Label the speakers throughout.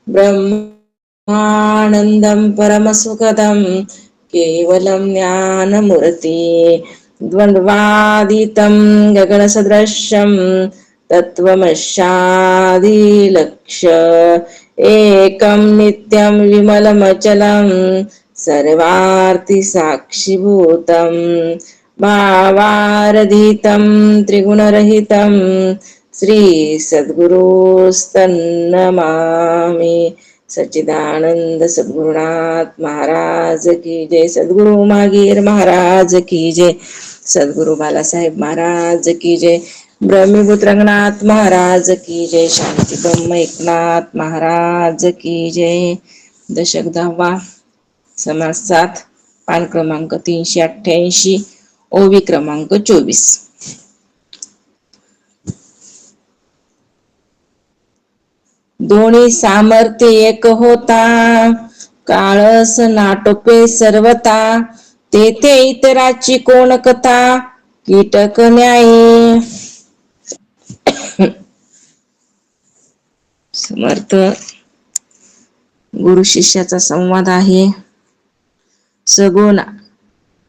Speaker 1: ब्रह्मानन्दं परमसुखदं केवलं ज्ञानमूर्ति द्वन्द्वातीतं गगनसदृशं तत्त्वमस्यादिलक्ष्य एकं नित्यं विमलमचलं सर्वार्थिसाक्षिभूतं भावारहितं त्रिगुणरहितं श्री सद्गुरुस्तन्नमामि। सच्चिदानंद सद्गुरुनाथ महाराज की जय। सद्गुरु मागीर महाराज की जय। सद्गुरु बालासाहेब महाराज की जय। ब्रह्मपुत्र रंगनाथ महाराज की जय। शांती ब्रह्म एकनाथ महाराज की जय। दशक 10वा, समास 7, पान क्रमांक 388, ओवी क्रमांक 24। दोन्ही सामर्थ्य एक होता, काळस नाटोपे सर्वता, तेथे इतराची कोण कथा, कीटक न्यायी। समर्थ गुरु शिष्याचा संवाद आहे. सगुण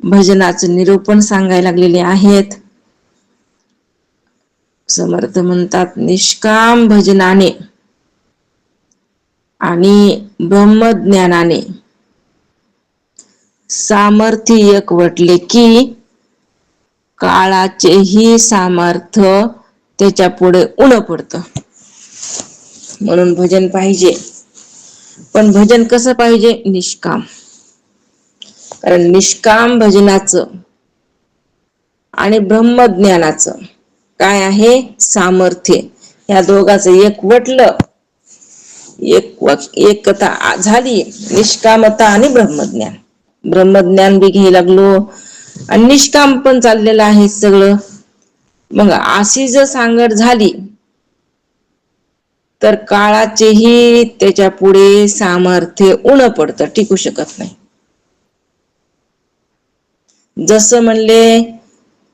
Speaker 1: भजनाचं निरूपण सांगायला लागलेले आहेत. समर्थ म्हणतात, निष्काम भजनाने आणि ब्रह्मज्ञानाने सामर्थ्य एकवटले की काळाचेही सामर्थ्य त्याच्या पुढे उणं पडतं. म्हणून भजन पाहिजे. पण भजन कसं पाहिजे? निष्काम. कारण निष्काम भजनाचं आणि ब्रह्मज्ञानाचं काय आहे? सामर्थ्य. या दोघांचं एकवटलं, एकता झाली, निष्कामता आणि ब्रह्मज्ञान. ब्रह्मज्ञान बी घ्यायला लागलो आणि निष्काम पण चाललेलं आहे सगळं. मग अशी जर सांगड झाली तर काळाचेही त्याच्या पुढे सामर्थ्य उणं पडतं, टिकू शकत नाही. जसं म्हणले,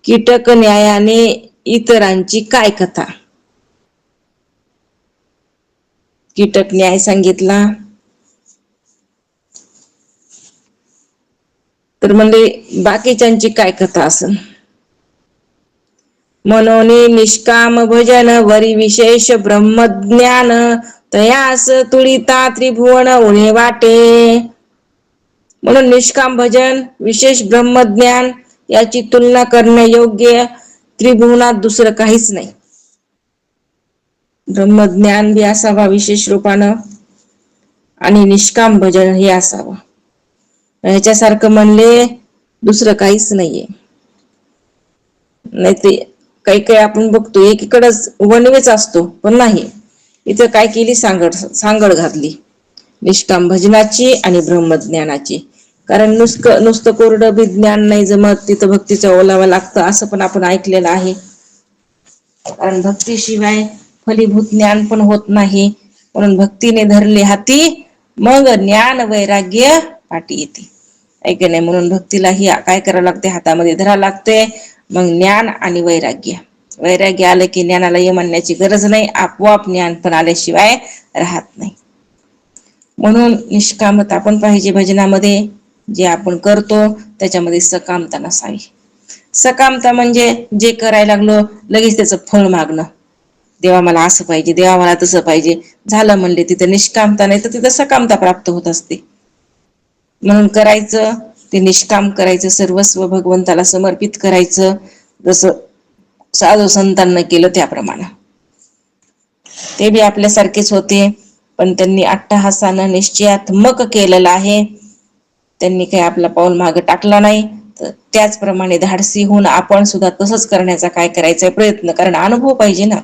Speaker 1: कीटक न्यायाने इतरांची काय कथा. कीटक न्याय सांगितला तर म्हणजे बाकीच्यांची काय कथा असेल. म्हणून निष्काम भजन वरी विशेष ब्रह्मज्ञान, तयास तुळिता त्रिभुवन उणे वाटे. म्हणून निष्काम भजन, विशेष ब्रह्मज्ञान याची तुलना करणे योग्य त्रिभुवनात दुसरं काहीच नाही. ब्रह्मज्ञान बी असावा विशेष रूपानं आणि निष्काम भजन हे असावं. ह्याच्यासारखं म्हणले दुसरं काहीच नाहीये. नाही ते काही आपण बघतो एकीकडेच वणवेच असतो, पण नाही, इथं काय केली? सांगड घातली निष्काम भजनाची आणि ब्रह्मज्ञानाची. कारण नुसतं कोरडं बी ज्ञान नाही जमत, तिथं भक्तीचा ओलावा लागतं असं पण आपण ऐकलेलं आहे. कारण भक्तीशिवाय फलीभूत ज्ञान पण होत नाही. म्हणून भक्तीने धरले हाती, मग ज्ञान वैराग्य पाठी येते. ऐक नाही. म्हणून भक्तीलाही काय करावं लागते? हातामध्ये धरावं लागते. मग ज्ञान आणि वैराग्य आलं की ज्ञानाला ये म्हणण्याची गरज नाही, आपोआप ज्ञान पण आल्याशिवाय राहत नाही. म्हणून निष्कामता पण पाहिजे भजनामध्ये. जे आपण करतो त्याच्यामध्ये सकामता नसावी. सकामता म्हणजे जे करायला लागलो लगेच त्याचं फळ मागणं. देवा मला असं पाहिजे, देवा मला तसं पाहिजे, झालं म्हणले तिथं निष्कामता नाही तर तिथं सकामता प्राप्त होत असते. म्हणून करायचं ते निष्काम करायचं, सर्वस्व भगवंताला समर्पित करायचं, जसं साधू संतांना केलं त्याप्रमाणे. ते बी आपल्यासारखेच होते, पण त्यांनी अट्टहासानं निश्चयात्मक केलेलं आहे. त्यांनी काही आपला पाऊल मागे टाकला नाही. तर त्याचप्रमाणे धाडसी होऊन आपण सुद्धा तसंच करण्याचा काय करायचा प्रयत्न. कारण अनुभव पाहिजे ना,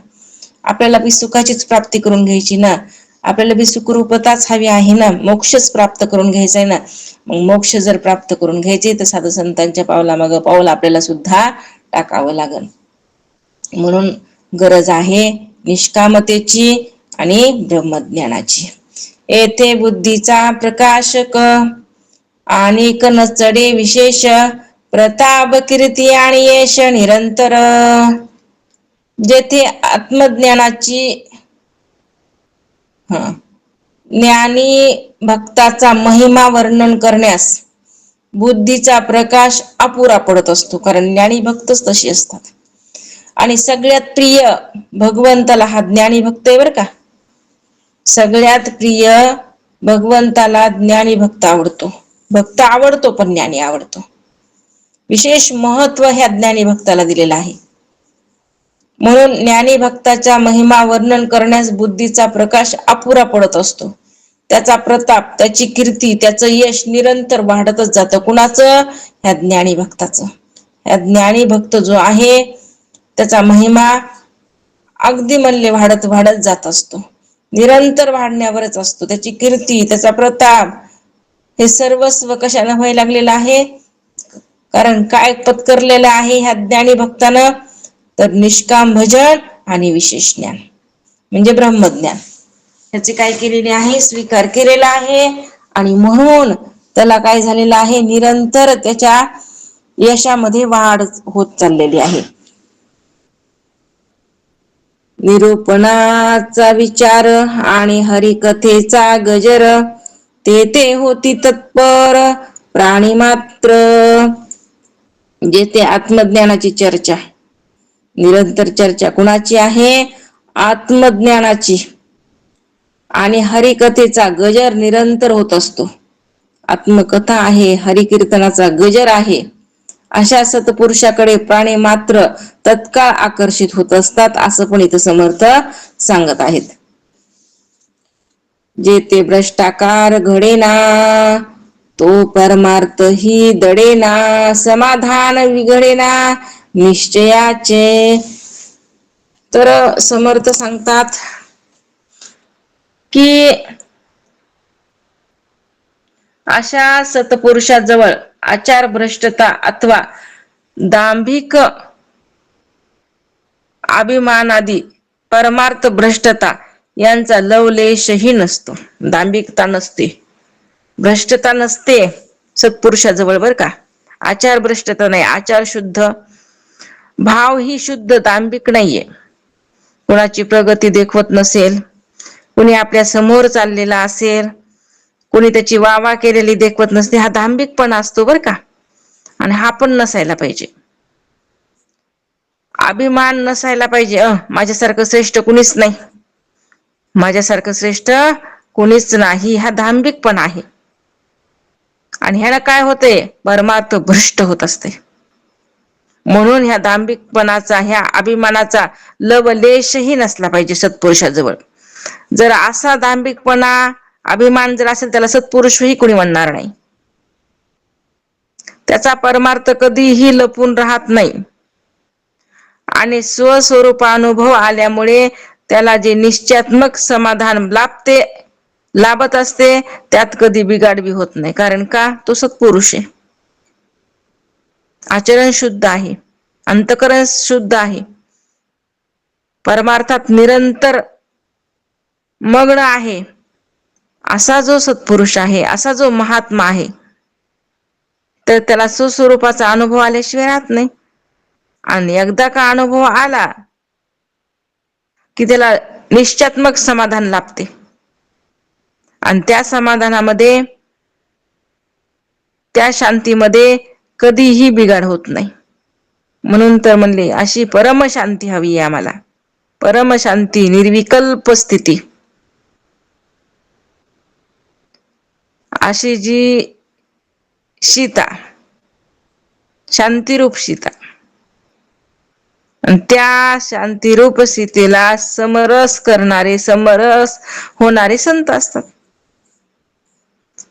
Speaker 1: आपल्याला बी सुखाचीच प्राप्ती करून घ्यायची ना, आपल्याला बी सुखरूपताच हवी आहे ना, मोक्षच प्राप्त करून घ्यायचा आहे ना. मग मोक्ष जर प्राप्त करून घ्यायचे तर साधू संतांच्या पावलामागं पाऊल आपल्याला सुद्धा टाकावं लागेल. म्हणून गरज आहे निष्कामतेची आणि ब्रह्मज्ञानाची. येथे बुद्धीचा प्रकाशक आणि नचडे विशेष, प्रताप कीर्ती आणि यश निरंतर. जेथे आत्मज्ञानाची ज्ञानी भक्ताचा महिमा वर्णन करण्यास बुद्धीचा प्रकाश अपुरा पडत असतो, कारण ज्ञानी भक्तच तशी असतात. आणि सगळ्यात प्रिय भगवंताला हा ज्ञानी भक्त आहे बरं का. सगळ्यात प्रिय भगवंताला ज्ञानी भक्त आवडतो. भक्त आवडतो पण ज्ञानी आवडतो. विशेष महत्व ह्या ज्ञानी भक्ताला दिलेलं आहे. म्हणून ज्ञानी भक्ताच्या महिमा वर्णन करण्यास बुद्धीचा प्रकाश अपुरा पडत असतो. त्याचा प्रताप, त्याची कीर्ती, त्याचं यश निरंतर वाढतच जातं. कुणाचं? ह्या ज्ञानी भक्ताचं. ह्या ज्ञानी भक्त जो आहे त्याचा महिमा अगदी म्हणले वाढत वाढत जात असतो, निरंतर वाढण्यावरच असतो. त्याची कीर्ती, त्याचा प्रताप हे सर्वस्व कशाला व्हायला लागलेलं आहे? कारण काय पत्करलेलं आहे ह्या ज्ञानी भक्तानं? तर निष्काम भजन आणि विशेष ज्ञान म्हणजे ब्रह्मज्ञान ह्याचे काय केलेले आहे? स्वीकार केलेला आहे. आणि म्हणून त्याला काय झालेलं आहे? निरंतर त्याच्या यशामध्ये वाढ होत चाललेली आहे. निरूपणाचा विचार आणि हरिकथेचा गजर, ते होती तत्पर प्राणी मात्र. जेथे आत्मज्ञानाची चर्चा, निरंतर चर्चा कुणाची आहे? आत्मज्ञानाची. आणि हरिकथेचा गजर निरंतर होत असतो. आत्मकथा आहे, हरिकीर्तनाचा गजर आहे. अशा सत्पुरुषाकडे प्राणी मात्र तत्काळ आकर्षित होत असतात, असं पण इथं समर्थ सांगत आहेत. जेथे भ्रष्टाकार घडेना, तो परमार्थ ही दडेना, समाधान विघडेना निश्चयाचे. तर समर्थ सांगतात की अशा सत्पुरुषाजवळ आचार भ्रष्टता अथवा दांभिक अभिमानादी परमार्थ भ्रष्टता यांचा लवलेशही नसतो. दांभिकता नसते, भ्रष्टता नसते सत्पुरुषाजवळ बर का. आचार भ्रष्टता नाही, आचार शुद्ध, भाव ही शुद्ध, दांभिक नाहीये. कुणाची प्रगती देखवत नसेल, कुणी आपल्या समोर चाललेला असेल, कुणी त्याची वावा केलेली देखवत नसते, हा दांभिकपणा असतो बर का. आणि हा पण नसायला पाहिजे. अभिमान नसायला पाहिजे. माझ्यासारखं श्रेष्ठ कुणीच नाही, माझ्यासारखं श्रेष्ठ कुणीच नाही, हा दांभिकपणा आहे. आणि ह्याला काय होते? परमार्थ भ्रष्ट होत असते. म्हणून ह्या दांभिकपणाचा, ह्या अभिमानाचा लवलेशही नसला पाहिजे सत्पुरुषाजवळ. जर असा दांभिकपणा, अभिमान जर असेल, त्याला सत्पुरुषही कोणी म्हणणार नाही. त्याचा परमार्थ कधीही लपून राहत नाही. आणि स्वस्वरूपानुभव आल्यामुळे त्याला जे निश्चयात्मक समाधान लाभत असते, त्यात कधी बिघाड बी होत नाही. कारण का? तो सत्पुरुष आहे. आचरण शुद्ध आहे, अंतकरण शुद्ध आहे, परमार्थात निरंतर मग्न आहे. असा जो सत्पुरुष आहे, असा जो महात्मा आहे, तर त्याला सुस्वरूपाचा अनुभव आल्याशिवाय राहत नाही. आणि एकदा का अनुभव आला की त्याला निश्चयात्मक समाधान लाभते. आणि त्या समाधानामध्ये, त्या शांतीमध्ये कधीही बिघाड होत नाही. म्हणून तर म्हणले अशी परमशांती हवी आहे आम्हाला. परमशांती, निर्विकल्प स्थिती, अशी जी सीता, शांतिरूप सीता, त्या शांतिरूप सीतेला समरस करणारे, समरस होणारे संत असतात.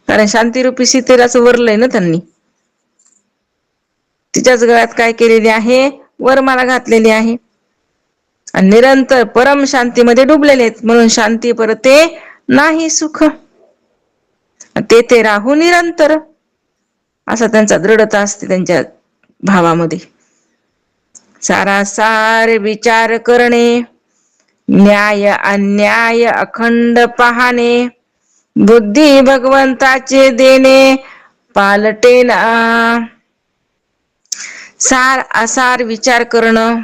Speaker 1: कारण शांतिरूपी सीतेलाच वरलंय ना त्यांनी. तिच्याच गळ्यात काय केलेली आहे? वरमाला घातलेली आहे. आणि निरंतर परम शांतीमध्ये डुबलेले आहेत. म्हणून शांती परते नाही सुख, तेथे राहू निरंतर, असा त्यांचा दृढता असते त्यांच्या भावामध्ये. सारासार विचार करणे, न्याय अन्याय अखंड पाहणे, बुद्धी भगवंताचे देणे पालटेना. सार असार विचार करणं.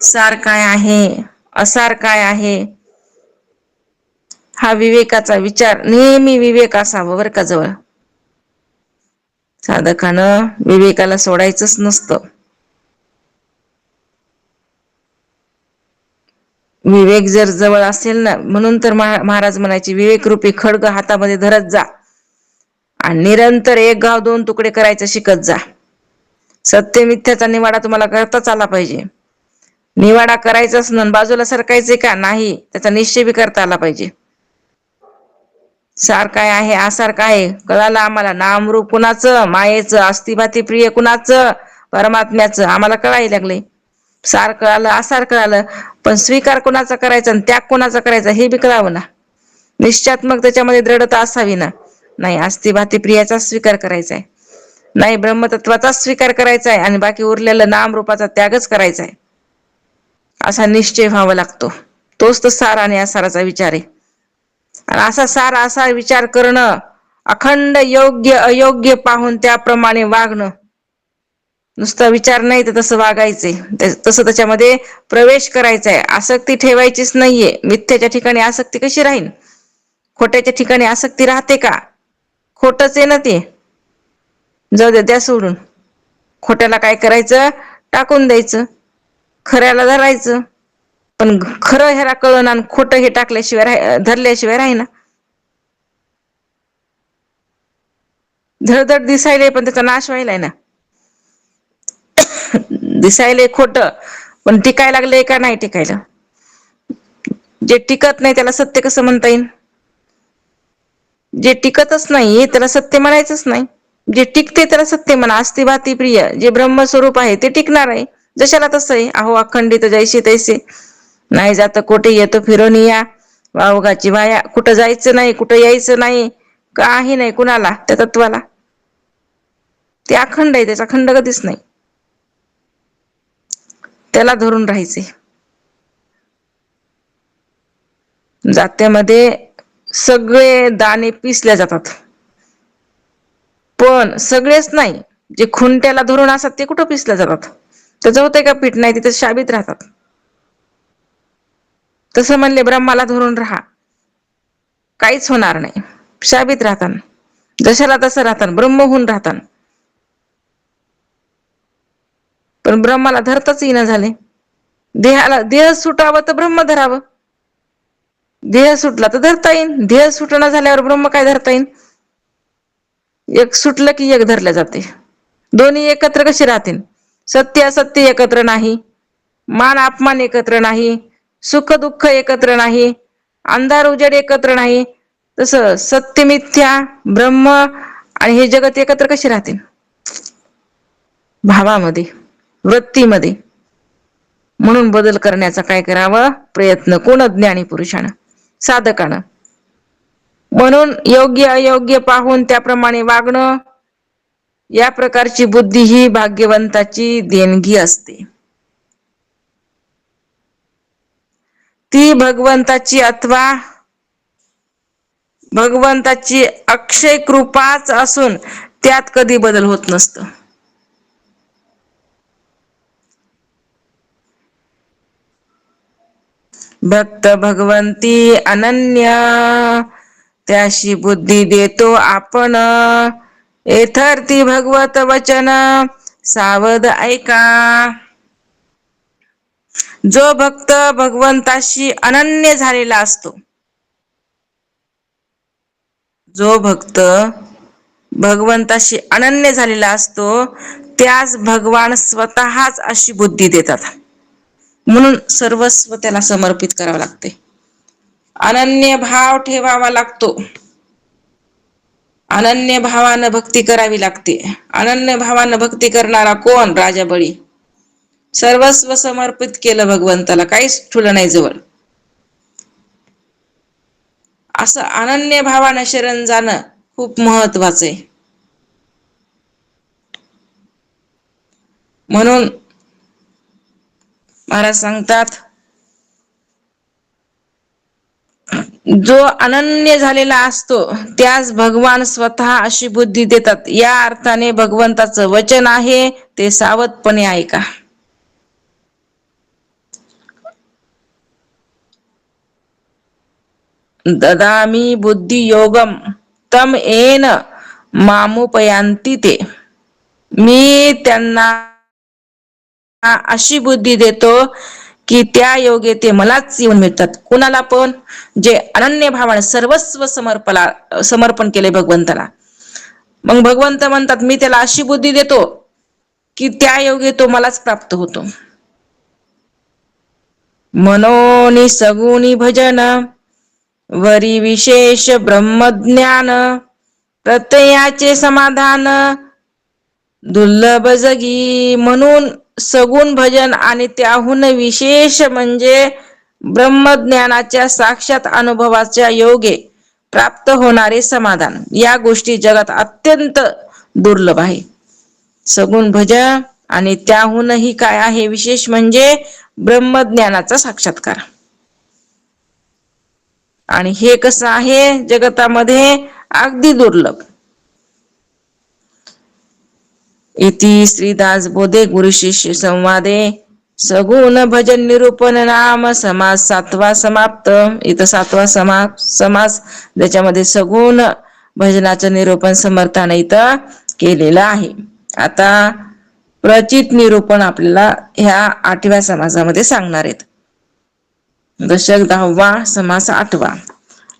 Speaker 1: सार काय आहे, असार काय आहे, हा विवेकाचा विचार नेहमी विवेक असावं बरं का जवळ. साधकानं विवेकाला सोडायचंच नसतं. विवेक जर जवळ असेल ना, म्हणून तर महाराज म्हणायचे विवेक रूपी खड्ग हातामध्ये धरत जा आणि निरंतर एक गाव दोन तुकडे करायचं शिकत जा. सत्य मिथ्याचा निवाडा तुम्हाला करताच आला पाहिजे. निवाडा करायचाच ना, बाजूला सरकायचे का नाही, त्याचा निश्चय बी करता आला पाहिजे. सार काय आहे आसार काय आहे कळालं आम्हाला. नामरूप कुणाचं, मायेचं, अस्थिभाती प्रिय कुणाचं, परमात्म्याचं आम्हाला कळायला लागले. सार कळालं आसार कळालं, पण स्वीकार कोणाचा करायचा आणि त्याग कोणाचा करायचा हे बी कळावं ना. निश्चयात्मक त्याच्यामध्ये दृढता असावी ना. नाही अस्थिभाती प्रियाचा स्वीकार करायचा आहे, नाही ब्रह्मतत्वाचा स्वीकार करायचा आहे आणि बाकी उरलेलं नाम रूपाचा त्यागच करायचा आहे, असा निश्चय व्हावा लागतो. तोच तर सार आणि आसाराचा विचार आहे. आणि असा सार असा विचार करणं, अखंड योग्य अयोग्य पाहून त्याप्रमाणे वागणं. नुसता विचार नाही तर तसं वागायचंय, तसं त्याच्यामध्ये प्रवेश करायचा आहे. आसक्ती ठेवायचीच नाहीये. मिथ्याच्या ठिकाणी आसक्ती कशी राहील? खोट्याच्या ठिकाणी आसक्ती राहते का? खोटच आहे ना ते. जाऊ द्या, द्या सोडून. खोट्याला काय करायचं, टाकून द्यायचं, खऱ्याला धरायचं. पण खरं ह्याला कळण आणि खोटं हे टाकल्याशिवाय धरल्याशिवाय राही ना. धडधड दिसायले पण त्याचा नाश व्हायलाय ना. दिसायले खोट पण टिकायला लागले का नाही टिकायला. जे टिकत नाही त्याला सत्य कसं म्हणता येईल? जे टिकतच नाही त्याला सत्य म्हणायचंच नाही. जे टिकते त्याला सत्य म्हणा. अस्थिभाती प्रिय जे ब्रह्मस्वरूप आहे ते टिकणार आहे. जशाला तसं आहे. अहो अखंडित जैसे तैसे. नाही जात कोठे येतो फिरून या, वावगाची वाया. कुठं जायचं नाही, कुठं यायचं नाही, काही नाही कुणाला, त्या तत्वाला. ते अखंड आहे, त्याचा खंड कधीच नाही. त्याला धरून राहायचे. जात्यामध्ये सगळे दाणे पिसल्या जातात, पण सगळेच नाही. जे खुंट्याला धरून असतात ते कुठं पिसले जातात? त्याचं होतंय का पीठ? नाही, तिथे शाबीत राहतात. तसं म्हणले ब्रह्माला धरून राहा, काहीच होणार नाही. शाबीत राहतान, जशाला तसं राहतान, ब्रह्म होऊन राहतान. पण ब्रह्माला धरताच येईना झाले. देहाला देह सुटावं तर ब्रह्म धरावं. देह सुटला तर धरता येईल. देह सुटणं झाल्यावर ब्रह्म काय धरता येईल? एक सुटलं की एक धरल्या जाते. दोन्ही एकत्र कसे राहतील? सत्य असत्य एकत्र नाही, मान अपमान एकत्र नाही, सुख दुःख एकत्र नाही, अंधार उजेड एकत्र नाही. तसं सत्य मिथ्या, ब्रह्म आणि हे जगत एकत्र कसे राहतील? भावामध्ये, वृत्तीमध्ये. म्हणून बदल करण्याचा काय करावं? प्रयत्न. कोण? ज्ञानी पुरुषानं, साधकानं. म्हणून योग्य अयोग्य पाहून त्याप्रमाणे वागणं, या प्रकारची बुद्धी ही भाग्यवंताची देणगी असते. ती भगवंताची अथवा भगवंताची अक्षय कृपाच असून त्यात कधी बदल होत नसतो. भक्त भगवंती अनन्य, त्याशी बुद्धी देतो आपण. एथरती भगवत वचन सावध ऐका. जो भक्त भगवंताशी अनन्य झालेला असतो, जो भक्त भगवंताशी अनन्य झालेला असतो, त्यास भगवान स्वतःच अशी बुद्धी देतात. म्हणून सर्वस्व त्याला समर्पित करावं लागते. अनन्य भाव ठेवावा लागतो. अनन्य भावानं भक्ती करावी लागते. अनन्य भावानं भक्ती करणारा कोण? राजा बळी. सर्वस्व समर्पित केलं भगवंताला, काहीच ठेवलं नाही जवळ. असं अनन्य भावानं शरण जाणं खूप महत्वाचं आहे. म्हणून महाराज सांगतात, जो अनन्य झालेला असतो त्यास भगवान स्वतः अशी बुद्धी देतात. या अर्थाने भगवंताचं वचन आहे ते सावधपणे ऐका. ददामी बुद्धी योगम तम येन मामुपयांती ते. मी त्यांना अशी बुद्धी देतो की त्या योगे ते मलाच येऊन मिळतात. कुणाला पण जे अनन्य भावाने सर्वस्व समर्पण केले भगवंताला. मग भगवंत म्हणतात मी त्याला अशी बुद्धी देतो की त्या योगे तो मलाच प्राप्त होतो. मनोनी सगुणी भजन वरी विशेष ब्रह्मज्ञान प्रत्ययाचे समाधान दुर्लभ जगी. म्हणून सगुण भजन आणि त्याहून विशेष म्हणजे ब्रह्मज्ञानाच्या साक्षात अनुभवाच्या योगे प्राप्त होणारे समाधान या गोष्टी जगात अत्यंत दुर्लभ आहे. सगुण भजन आणि त्याहूनही काय आहे विशेष म्हणजे ब्रह्मज्ञानाचा साक्षात्कार. आणि हे कसं आहे जगतामध्ये अगदी दुर्लभ. इति श्रीदास बोधे गुरु शिष्य संवादे सगुण भजन निरूपण नाम समास 7वा समाप्त. इथं 7वा समास त्याच्यामध्ये सगुण भजनाचं निरूपण समर्थाने इथं केलेलं आहे. आता प्रचित निरूपण आपल्याला ह्या 8व्या समासामध्ये सांगणार आहेत. दशक 10वा समास 8वा.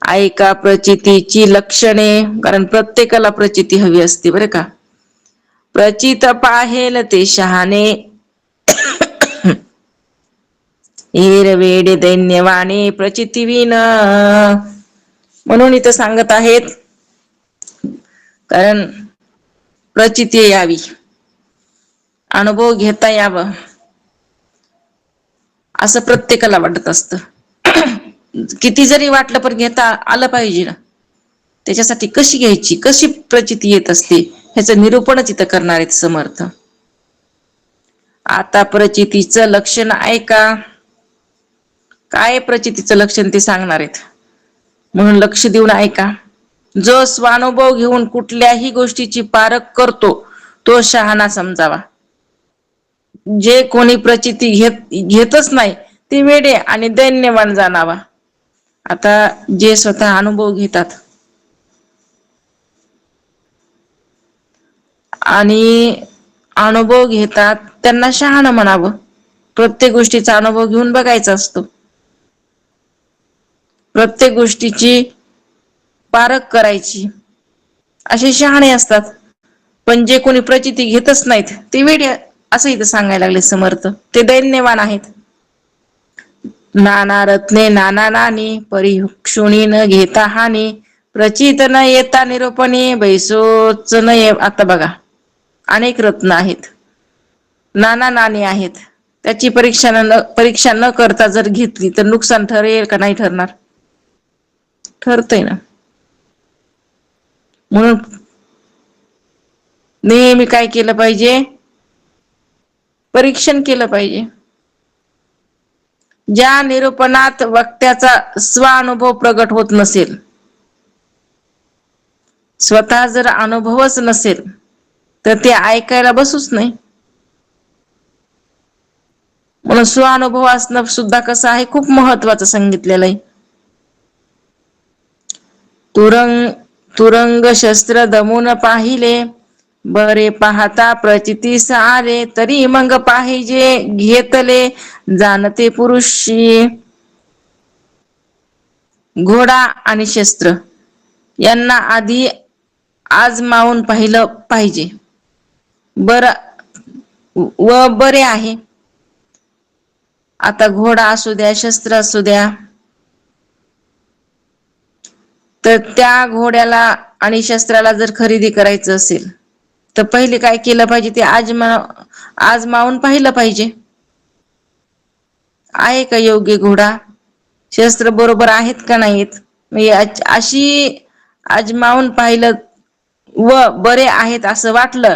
Speaker 1: ऐका प्रचितीची लक्षणे, कारण प्रत्येकाला प्रचिती हवी असते बरं का. प्रचित पाहेल ते शहाणे वेडे दैन्यवाने प्रचितीविन. म्हणून इथं सांगत आहेत कारण प्रचिती यावी, अनुभव घेता यावं असं प्रत्येकाला वाटत असतं. किती जरी वाटलं पण घेता आलं पाहिजे ना. त्याच्यासाठी कशी घ्यायची, कशी प्रचिती येत असते ह्याचं निरूपणच इथं करणार आहेत समर्थ. आता प्रचितीचं लक्षण ऐका. काय प्रचितीचं लक्षण ते सांगणार आहेत, म्हणून लक्ष देऊन ऐका. जो स्वानुभव घेऊन कुठल्याही गोष्टीची पारख करतो तो शहाणा समजावा. जे कोणी प्रचिती घेतच नाही ते वेडे आणि दैन्यवान जाणावा. आता जे स्वतः अनुभव घेतात आणि अनुभव घेतात त्यांना शहाणं म्हणावं. प्रत्येक गोष्टीचा अनुभव घेऊन बघायचा असतो, प्रत्येक गोष्टीची पारख करायची, असे शहाणे असतात. पण जे कोणी प्रचिती घेतच नाहीत ते वेडे असं इथं सांगायला लागले समर्थ, ते दैन्यवान आहेत. नाना रत्ने नाना नानी परिक्षुणी न घेता हानी प्रचित न येता निरूपणे बैसोच न आता बघा अनेक रत्न आहेत, नाना नाणी आहेत, त्याची परीक्षा न करता जर घेतली तर नुकसान ठरेल का नाही ठरणार? ठरतय ना. म्हणून नेहमी काय केलं पाहिजे, परीक्षण केलं पाहिजे. ज्या निरूपणात वक्त्याचा स्वानुभव प्रगट होत नसेल, स्वतः जर अनुभवच नसेल तर ते ऐकायला बसूच नाही. म्हणून स्वानुभव असणं सुद्धा कसं आहे, खूप महत्वाचं सांगितलेलं आहे. तुरंग शस्त्र दमून पाहिले बरे पाहता प्रचितीस आले तरी मग पाहिजे घेतले जाणते पुरुषी. घोडा आणि शस्त्र यांना आधी आजमावून पाहिलं पाहिजे. बरे आहे, आता घोडा असू द्या शस्त्र असू द्या, तर त्या घोड्याला आणि शस्त्राला जर खरेदी करायचं असेल तर पहिले काय केलं पाहिजे, ते आजमावून पाहिलं पाहिजे. आहे का योग्य घोडा, शस्त्र बरोबर आहेत का नाहीत, अशी आजमावून पाहिलं व बरे आहेत असं वाटलं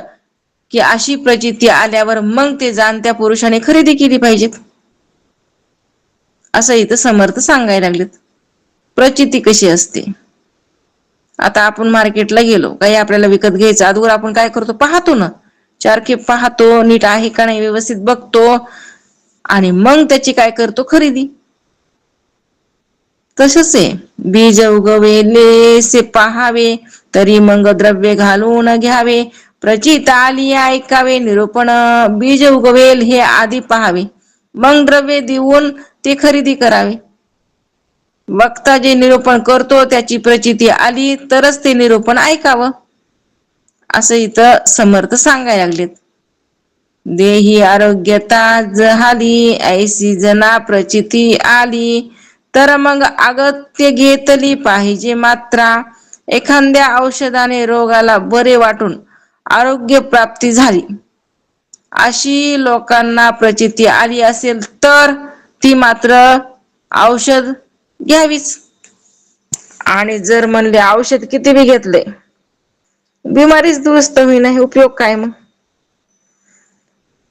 Speaker 1: की अशी प्रचिती आल्यावर मग ते जाणत्या पुरुषाने खरेदी केली पाहिजेत, असं इथं समर्थ सांगायला लागलेत. प्रचिती कशी असते, आता आपण मार्केटला गेलो, काही आपल्याला विकत घ्यायचं, अगोदर आपण काय करतो, पाहतो ना, 4 खेप पाहतो, नीट आहे का नाही व्यवस्थित बघतो आणि मग त्याची काय करतो, खरेदी. तसंच आहे बीज उगवेलेसे पाहावे, तरी मग द्रव्य घालून घ्यावे. प्रचित आली ऐकावे, निरूपण बीज उगवेल हे आधी पहावे. मग द्रव्य देऊन ते खरेदी करावे. वक्ता जे निरूपण करतो त्याची प्रचिती आली तरच ते निरूपण ऐकावं, असं इथं समर्थ सांगायला लागलेत. देही आरोग्यता जहाली, ऐसी जना प्रचिती आली. तर मग अगत्य घेतली पाहिजे मात्रा. एखाद्या औषधाने रोगाला बरे वाटून आरोग्य प्राप्ती झाली, अशी लोकांना प्रचिती आली असेल तर ती मात्र औषध घ्यावीच. आणि जर म्हणले औषध किती बी घेतले, बिमारीच दुरुस्त होईना, हे उपयोग काय मग?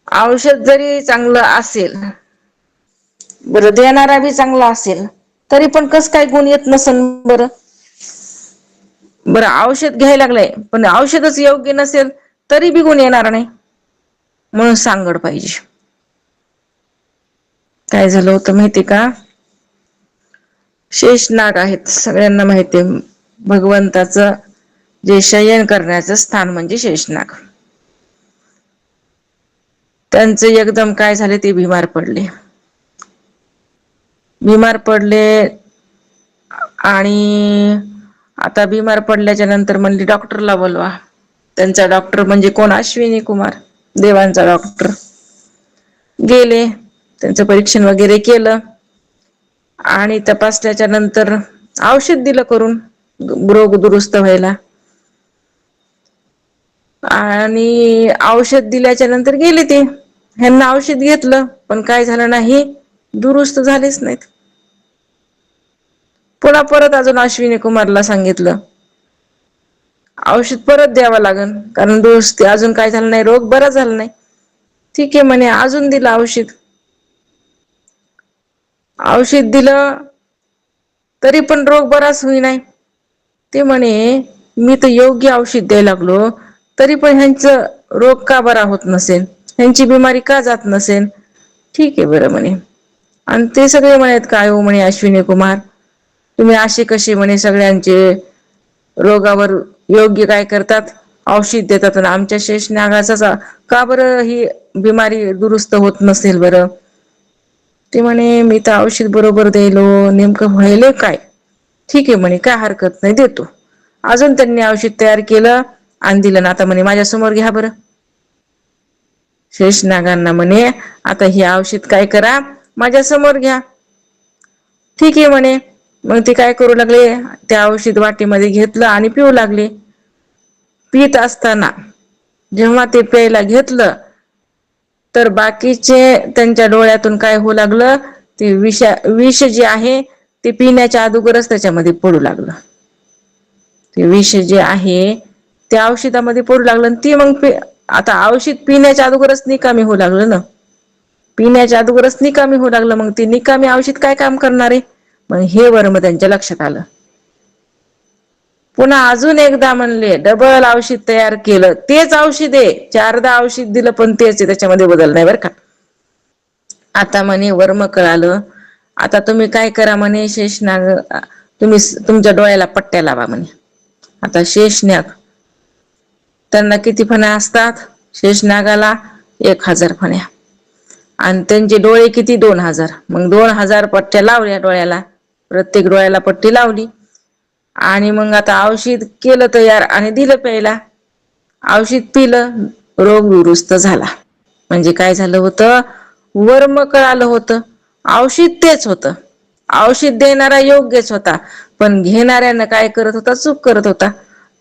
Speaker 1: औषध जरी चांगलं असेल, बरं देणारा बी चांगला असेल, तरी पण कस काय गुण येत नसल बरं? बरं औषध घ्यायला लागलंय पण औषधच योग्य नसेल तरी बी गुण येणार नाही, म्हणून सांगड पाहिजे. काय झालं होतं माहिती का? शेषनाग आहेत, सगळ्यांना माहिती आहे. भगवंताचं जे शयन करण्याचं स्थान म्हणजे शेषनाग. त्यांचे एकदम काय झाले, ते बिमार पडले. बिमार पडले आणि आता बिमार पडल्याच्या नंतर म्हणले डॉक्टरला बोलवा. त्यांचा डॉक्टर म्हणजे कोण? अश्विनी कुमार, देवांचा डॉक्टर. गेले, त्यांचं परीक्षण वगैरे केलं आणि तपासल्याच्या नंतर औषध दिलं करून रोग दुरुस्त व्हायला. आणि औषध दिल्याच्या नंतर गेले ते. ह्यांना औषध घेतलं पण काय झालं नाही, दुरुस्त झालेच नाहीत. पुन्हा परत अजून अश्विनी कुमारला सांगितलं औषध परत द्यावं लागल, कारण दुरुस्ती अजून काय झालं नाही, रोग बरा झाला नाही. ठीक आहे म्हणे, अजून दिलं औषध. औषध दिलं तरी पण रोग बराच होईना. ते म्हणे मी तर योग्य औषध द्यायला लागलो, तरी पण ह्यांचं रोग का बरा होत नसेल, ह्यांची बिमारी का जात नसेल? ठीक आहे बरं म्हणे. आणि ते सगळे म्हणत काय हो म्हणे अश्विनी कुमार, तुम्ही असे कसे म्हणे सगळ्यांचे रोगावर योग्य काय करतात, औषध देतात, आणि आमच्या शेषनागाचाच का बरं ही बिमारी दुरुस्त होत नसेल बरं? ते म्हणे मी तर औषध बरोबर द्यायलो, नेमकं व्हायले काय? ठीक आहे म्हणे, काय हरकत नाही, देतो. अजून त्यांनी औषध तयार केलं आणि दिलं ना. आता म्हणे माझ्या समोर घ्या बरं. शेषनागांना म्हणे आता हे औषध काय करा, माझ्या समोर घ्या. ठीक आहे म्हणे. मग ते काय करू लागले, त्या औषध वाटीमध्ये घेतलं आणि पिऊ लागले. पीत असताना जेव्हा ते प्यायला घेतलं, तर बाकीचे त्यांच्या डोळ्यातून काय होऊ लागलं, ते विष जे आहे ते पिण्याच्या अगोदरच त्याच्यामध्ये पडू लागलं. ते विष जे आहे त्या औषधामध्ये पडू लागलं, आणि ती मग आता औषध पिण्याच्या अगोदरच निकामी होऊ लागलं ना. पिण्याच्या अगोदरच निकामी होऊ लागलं, मग ते निकामी औषध काय काम करणार आहे? मग हे वर्म त्यांच्या लक्षात आलं. पुन्हा अजून एकदा म्हणले, डबल औषध तयार केलं, तेच औषध आहे, 4दा औषध दिलं पण तेच आहे, त्याच्यामध्ये बदल नाही बरं का. आता म्हणे वर्म कळालं, आता तुम्ही काय करा म्हणे, शेषनाग तुम्ही तुमच्या डोळ्याला पट्ट्या लावा म्हणे. आता शेषनाग त्यांना किती फण्या असतात? शेषनागाला 1000 फण्या, आणि त्यांचे डोळे किती? 2000. मग 2000 पट्ट्या लावल्या डोळ्याला, प्रत्येक डोळ्याला पट्टी लावली. आणि मग आता औषध केलं तयार आणि दिलं प्यायला. औषध पिलं, रोग दुरुस्त झाला. म्हणजे काय झालं होतं, वर्म कळालं होतं, औषध तेच होतं, औषध देणारा योग्यच होता, पण घेणाऱ्यानं काय करत होता, चूक करत होता.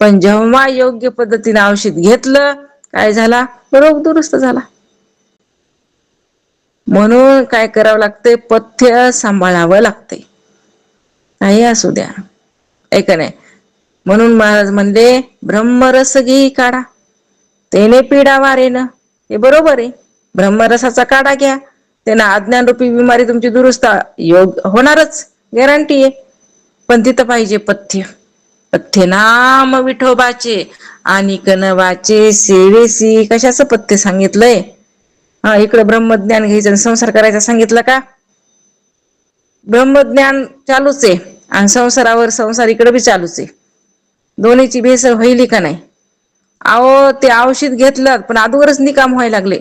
Speaker 1: पण जेव्हा योग्य पद्धतीने औषध घेतलं, काय झाला, रोग दुरुस्त झाला. म्हणून काय करावं लागतंय, पथ्य सांभाळावं लागतंय, काही असू द्या, आहे का नाही? म्हणून महाराज म्हणले ब्रह्मरस घेई काढा, तेने पिडा वारेन. हे बरोबर आहे, ब्रह्मरसाचा काढा घ्या, त्यांना अज्ञान रूपी बिमारी तुमची दुरुस्त होणारच, गॅरंटी आहे. पण तिथं पाहिजे पथ्य. पथ्य नाम विठोबाचे आणि कनवाचे सेवेसी. कशाचं पथ्य सांगितलंय? हा, इकडं ब्रह्मज्ञान घ्यायचं, संसार करायचा सांगितलं का? ब्रह्मज्ञान चालूच आहे आणि संसारावर संसार इकडे बी चालूच आहे. दोन्हीची भेसळ व्हायली का नाही. अहो ते औषध घेतलं पण अगोदरच निकाम व्हायला लागले.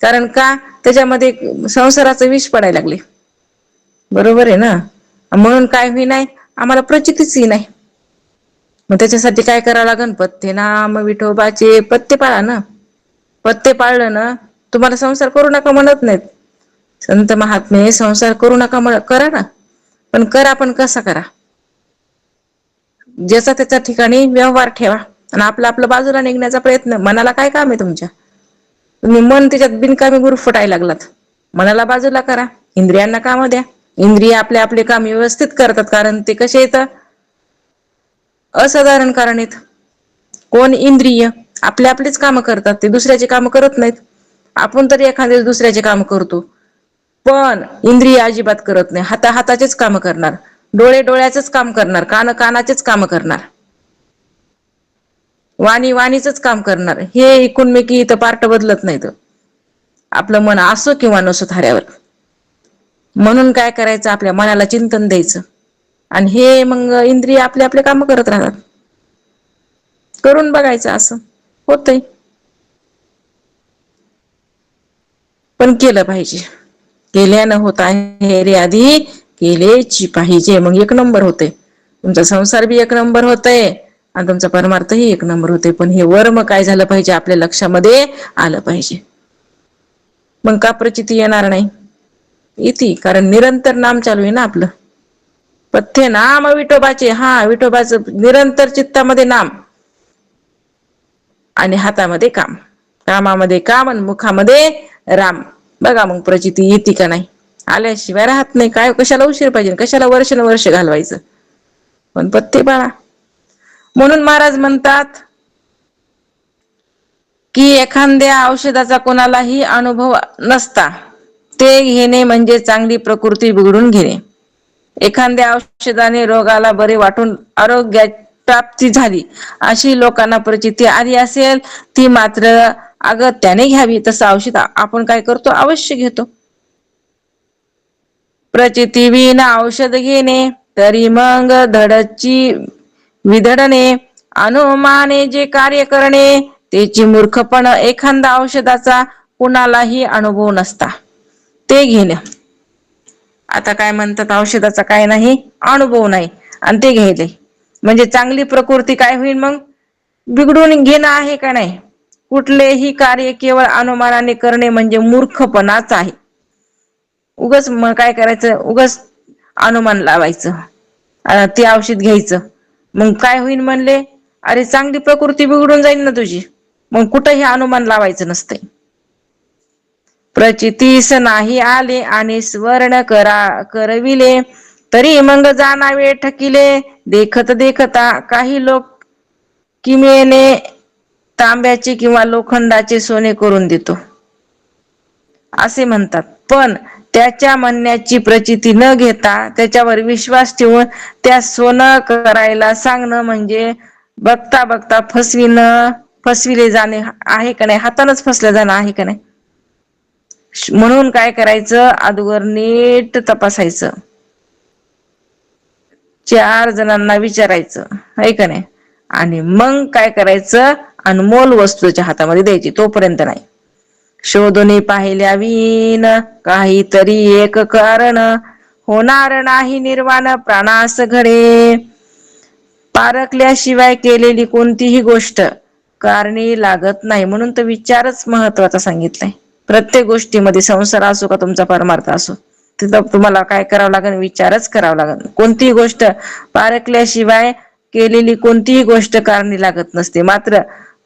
Speaker 1: कारण का त्याच्यामध्ये संसाराचे विष पडायला लागले. बरोबर आहे ना. म्हणून काय होई नाही आम्हाला प्रचितीच नाही. मग त्याच्यासाठी काय करावं लागेल पथ्य नाम विठोबाचे पथ्य पाळा ना. पथ्य पाळलं ना तुम्हाला संसार करू नका म्हणत नाहीत. संत महात्मे संसार करू नका करा ना. पण करा पण कसा करा. ज्याचा त्याच्या ठिकाणी व्यवहार ठेवा आणि आपलं बाजूला निघण्याचा प्रयत्न. मनाला काय काम आहे तुमच्या. तुम्ही मन त्याच्यात बिनकामी गुरफटायला लागलात. मनाला बाजूला करा. इंद्रियांना काम द्या. इंद्रिय आपले काम व्यवस्थित करतात. कारण ते कसे येतं असाधारण कारण आहेत. कोण इंद्रिय आपलीच कामं करतात. ते दुसऱ्याचे काम करत नाहीत. आपण तरी एखादे दुसऱ्याचे काम करतो. पण इंद्रिय अजिबात करत नाही. हाताचेच काम करणार. डोळे डोळ्याचेच काम करणार. कान कानाचेच काम करणार. वाणीचच काम करणार. हे एकूणमेकी इथं पार्ट बदलत नाहीत. आपलं मन असो किंवा नसो थाऱ्यावर. म्हणून काय करायचं आपल्या मनाला चिंतन द्यायचं. आणि हे मग इंद्रिय आपले काम करत राहतात. करून बघायचं असं होतंय. पण केलं पाहिजे. केल्यान होत आहे रे आधी केलेची पाहिजे. मग एक नंबर होते. तुमचा संसार बी एक नंबर होतय. आणि तुमचा परमार्थही एक नंबर होते. पण हे वर्म काय झालं पाहिजे आपल्या लक्षामध्ये आलं पाहिजे. मग का प्रचिती येणार नाही. येती कारण निरंतर नाम चालू आहे ना आपलं. पथ्य नाम विठोबाचे. विठोबाचं निरंतर चित्तामध्ये नाम. आणि हातामध्ये काम. कामामध्ये काम आणि मुखामध्ये राम. बघा मग प्रचिती येते का नाही. आल्याशिवाय राहत नाही. काय कशाला उशीर पाहिजे. कशाला वर्ष घालवायचं. पण पथ्य पाळा. म्हणून महाराज म्हणतात कि एखाद्या औषधाचा कोणालाही अनुभव नसता ते घेणे म्हणजे चांगली प्रकृती बिघडून घेणे. एखाद्या औषधाने रोगाला बरे वाटून आरोग्या प्राप्ती झाली अशी लोकांना प्रचिती आली असेल ती मात्र अगत्याने घ्यावी. तसं औषध आपण काय करतो अवश्य घेतो. प्रचिती विना औषध घेणे तरी मग धडची विधडणे अनुमाने जे कार्य करणे त्याची मूर्खपण. एखादा औषधाचा कुणालाही अनुभव नसता ते घेणं. आता काय म्हणतात औषधाचा काय नाही अनुभव नाही आणि ते घ्यायले. म्हणजे चांगली प्रकृती काय होईल मग बिघडून घेणं आहे का नाही. कुठलेही कार्य केवळ अनुमानाने करणे म्हणजे मूर्खपणाच आहे. उगच मग काय करायचं उगच अनुमान लावायचं. ते औषध घ्यायचं. मग काय होईल म्हणले अरे चांगली प्रकृती बिघडून जाईल ना तुझी. मग कुठेही अनुमान लावायचं नसते. प्रचितीस नाही आले आणि स्वर्ण करविले तरी मग जाणावे ठकिले. देखत देखता काही लोक किमयेने तांब्याचे किंवा लोखंडाचे सोने करून देतो असे म्हणतात. पण त्याच्या म्हणण्याची प्रचिती न घेता त्याच्यावर विश्वास ठेवून त्या सोनं करायला सांगणं म्हणजे बघता बघता फसविले जाणे आहे का नाही. हातानच फसले जाणं आहे का नाही. म्हणून काय करायचं अगोदर नीट तपासायचं. 4 जणांना विचारायचं आहे का नाही. आणि मग काय करायचं अनमोल वस्तूच्या हातामध्ये द्यायची. तोपर्यंत नाही. शोधून पाहिल्या विन काहीतरी एक कारण होणार नाही निर्वाण प्राणास घडे. पारखल्याशिवाय केलेली कोणतीही गोष्ट कारणी लागत नाही. म्हणून तर विचारच महत्वाचा सांगितलाय. प्रत्येक गोष्टीमध्ये संसार असो का तुमचा परमार्थ असो तिथं तुम्हाला काय करावं लागेल विचारच करावा लागेल. कोणतीही गोष्ट पारखल्याशिवाय केलेली कोणतीही गोष्ट कारणी लागत नसते. मात्र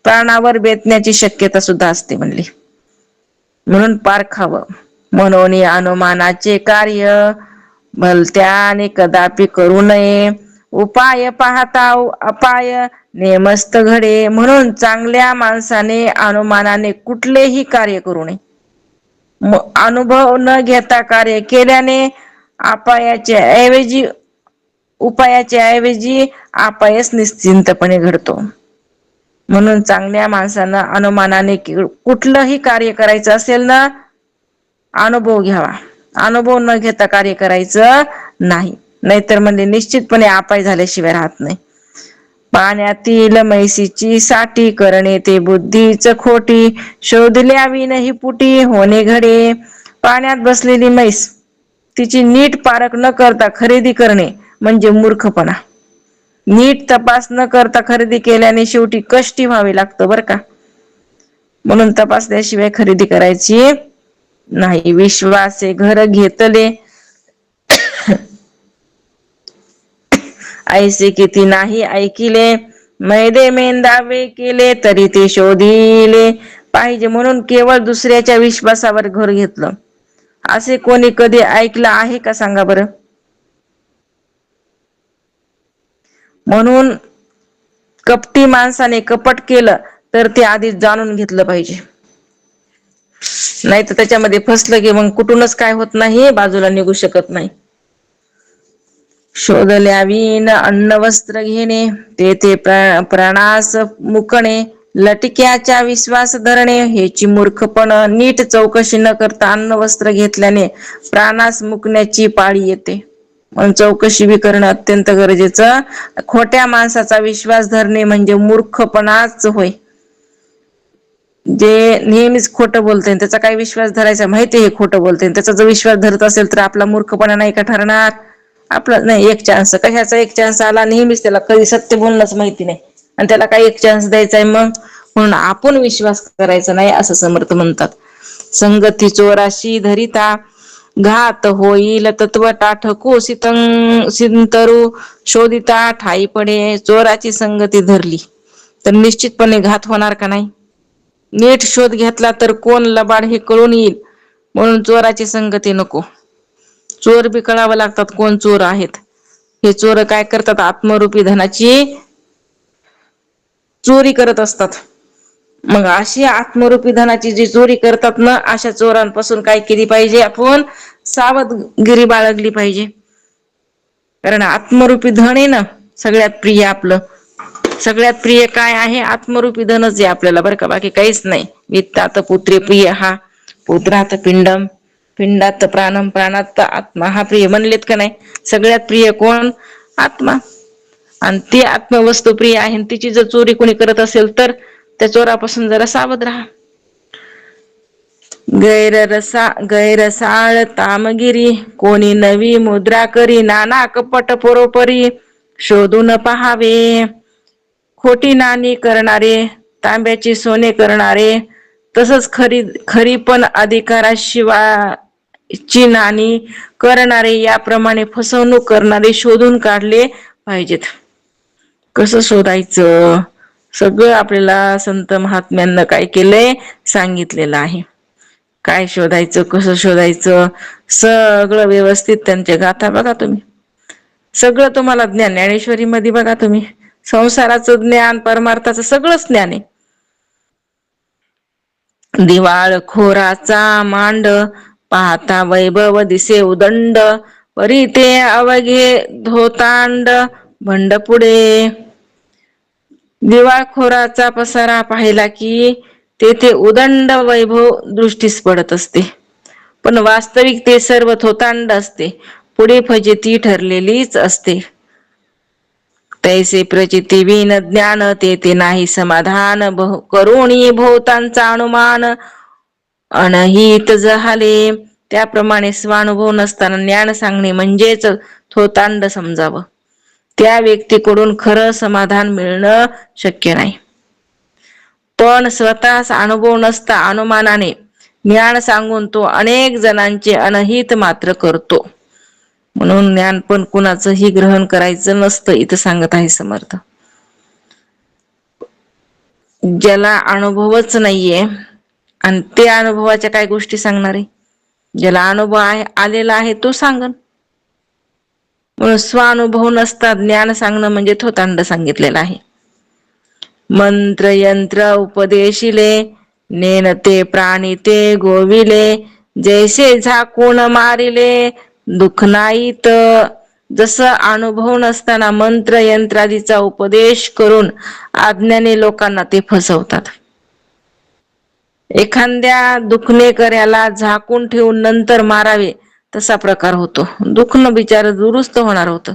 Speaker 1: प्राणावर बेतण्याची शक्यता सुद्धा असते म्हणली. म्हणून पारखावं. म्हणून अनुमानाचे कार्य भलत्याने कदापि करू नये. उपाय पाहता अपाय नेमस्त घडे. म्हणून चांगल्या माणसाने अनुमानाने कुठलेही कार्य करू नये. अनुभव न घेता कार्य केल्याने उपायाच्या ऐवजी अपायच निश्चिंतपणे घडतो. म्हणून चांगल्या माणसानं अनुमानाने कुठलंही कार्य करायचं असेल ना अनुभव घ्यावा. अनुभव न घेता कार्य करायचं नाही. नाहीतर म्हणजे निश्चितपणे अपाय झाल्याशिवाय राहत नाही. पाण्यातील म्हैसीची साठी करणे ते बुद्धीच खोटी, शोधल्या विनही पुटी होणे घडे. पाण्यात बसलेली म्हैस तिची नीट पारख न करता खरेदी करणे म्हणजे मूर्खपणा. नीट तपास न करता खरेदी केल्याने शेवटी कष्टी व्हावे लागतं बरं का. म्हणून तपासल्याशिवाय खरेदी करायची नाही. विश्वासे घर घेतले ऐसे किती नाही ऐकिले, मैदे मेंदावे केले तरी ते शोधिले पाहिजे. म्हणून केवळ दुसऱ्याच्या विश्वासावर घर घेतलं असे कोणी कधी ऐकलं आहे का सांगा बरं. म्हणून कपटी माणसाने कपट केलं तर ते आधीच जाणून घेतलं पाहिजे. नाही तर त्याच्यामध्ये फसलं की मग कुठूनच काय होत नाही, बाजूला निघू शकत नाही. शोधल्या विण अन्न वस्त्र घेणे तेथे प्रणास मुकणे, लटक्याच्या विश्वास धरणे हेची मूर्खपण. नीट चौकशी न करता अन्न वस्त्र घेतल्याने प्राणास मुकण्याची पाळी येते. म्हणून चौकशी बी करणं अत्यंत गरजेचं. खोट्या माणसाचा विश्वास धरणे म्हणजे मूर्खपणाच होय. जे नेहमीच खोटं बोलतय त्याचा काय विश्वास धरायचा, माहितीय हे खोटं बोलतय, त्याचा जर विश्वास धरत असेल तर आपला मूर्खपणा नाही का ठरणार. आपलं नाही एक चान्स, कशाचा एक चान्स आला, नेहमीच त्याला कधी सत्य बोलणंच माहिती नाही आणि त्याला काही एक चान्स द्यायचाय मग. म्हणून आपण विश्वास करायचा नाही असं समर्थ म्हणतात. संगती चोराशी धरिता घात होईल तत्व टाठकू सिंतरू शोधिता ठाई पडे. चोराची संगती धरली तर निश्चितपणे घात होणार का नाही. नीट शोध घेतला तर कोण लबाड हे कळून येईल. म्हणून चोराची संगती नको. चोर बी कळावं लागतात कोण चोर आहेत. हे चोर काय करतात, आत्मरूपी धनाची चोरी करत असतात. मग अशी आत्मरूपी धनाची जी चोरी करतात ना, अशा चोरांपासून काय केली पाहिजे, आपण सावधगिरी बाळगली पाहिजे. कारण आत्मरूपी धन आहे ना सगळ्यात प्रिय आपलं. सगळ्यात प्रिय काय आहे, आत्मरूपी धनच आहे आपल्याला बरं का, बाकी काहीच नाही. वित्तात पुत्रे प्रिय हा, पुत्रात पिंडम पिंडात प्राणम प्राणात आत्मा हा प्रिय म्हणलेत का नाही. सगळ्यात प्रिय कोण, आत्मा. आणि ती आत्मवस्तू प्रिय आहे, तिची जर चोरी कोणी करत असेल तर त्या चोरापासून जरा सावध राहा. गैरसाळ तामगिरी कोणी नवी मुद्रा करी, नाना कपट परोपरी शोधून पहावे. खोटी नाणी करणारे, तांब्याची सोने करणारे, तसच खरी पण अधिकाराशिवाय ची नाणी करणारे, याप्रमाणे फसवणूक करणारे शोधून काढले पाहिजेत. कसं शोधायचं, सगळं आपल्याला संत महात्म्यांना काय केलंय, सांगितलेलं आहे. काय शोधायचं, कसं शोधायचं, सगळं व्यवस्थित त्यांच्या गाथा बघा तुम्ही. सगळं तुम्हाला ज्ञान ज्ञानेश्वरी मध्ये बघा तुम्ही, संसाराचं ज्ञान, परमार्थाचं सगळंच ज्ञान आहे. दिवाळखोराचा मांड पाहता वैभव दिसे उदंड, परी ते अवघे धोतांड भंड पुढे. दिवाळखोराचा पसारा पाहिला की तेथे उदंड वैभव दृष्टीस पडत असते, पण वास्तविक ते सर्व थोतांड असते. पुढे फजिती ठरलेलीच असते. तैसे प्रचिती विन ज्ञान तेथे नाही समाधान, करुणी भोवतांचा अनुमान अनहित झाले. त्याप्रमाणे स्वानुभव नसताना ज्ञान सांगणे म्हणजेच थोतांड समजावं. त्या व्यक्तीकडून खरं समाधान मिळणं शक्य नाही. पण स्वतःस अनुभव नसता अनुमानाने ज्ञान सांगून तो अनेक जणांचे अनहित मात्र करतो. म्हणून ज्ञान पण कुणाचंही ग्रहण करायचं नसतं, इथं सांगत आहे समर्थ. ज्याला अनुभवच नाहीये आणि ते अनुभवाच्या काय गोष्टी सांगणार आहे. ज्याला अनुभव आलेला आहे तो सांगन. म्हणून स्वानुभव नसता ज्ञान सांगणं म्हणजे थोतांड सांगितलेलं आहे. मंत्र यंत्र उपदेशिले नेनते प्राणिते गोविले, जैसे झाकून मारिले दुःख नाहीत. जसं अनुभव नसताना मंत्र यंत्रादीचा उपदेश करून अज्ञानी लोकांना ते फसवतात. एखाद्या दुखणेकऱ्याला झाकून ठेवून नंतर मारावे तसा प्रकार होतो. दुखणं बिचार दुरुस्त होणार होतं.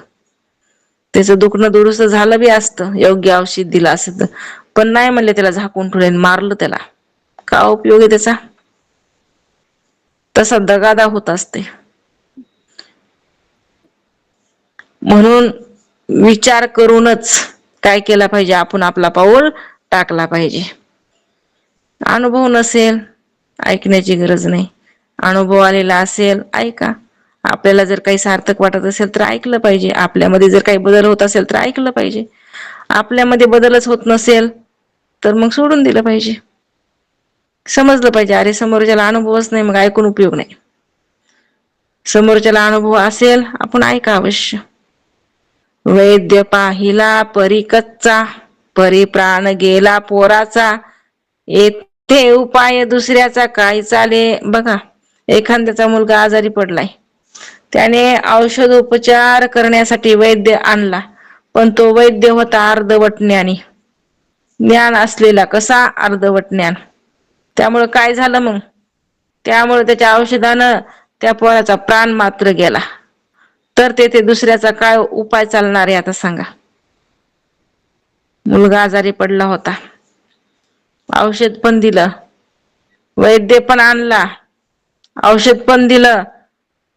Speaker 1: त्याचं दुखणं दुरुस्त झालं बी असतं योग्य औषध दिलं असत, पण नाही म्हणले, त्याला झाकून ठेवले, मारलं त्याला. का उपयोग आहे त्याचा? तसा दगादा होत असते. म्हणून विचार करूनच काय केला पाहिजे, आपण आपला पाऊल टाकला पाहिजे. अनुभव नसेल ऐकण्याची गरज नाही. अनुभव आलेला असेल ऐका. आपल्याला जर काही सार्थक वाटत असेल तर ऐकलं पाहिजे. आपल्यामध्ये जर काही बदल होत असेल तर ऐकलं पाहिजे. आपल्यामध्ये बदलच होत नसेल तर मग सोडून दिलं पाहिजे. समजलं पाहिजे, अरे समोरच्याला अनुभवच नाही, मग ऐकून उपयोग नाही. समोरच्याला अनुभव असेल आपण ऐका अवश्य. वैद्य पाहिला परी कच्चा, परी प्राण गेला पोराचा, येथे उपाय दुसऱ्याचा काय चाले. बघा, एखाद्याचा मुलगा आजारी पडलाय, त्याने औषध उपचार करण्यासाठी वैद्य आणला, पण तो वैद्य होता अर्धवट ज्ञानी. ज्ञान असलेला कसा? अर्धवट ज्ञान. त्यामुळे काय झालं मग? त्यामुळे त्याच्या औषधानं त्या पोराचा प्राण मात्र गेला. तर तेथे दुसऱ्याचा काय उपाय चालणार आहे आता सांगा. मुलगा आजारी पडला होता, औषध पण दिलं, वैद्य पण आणला, औषध पण दिलं,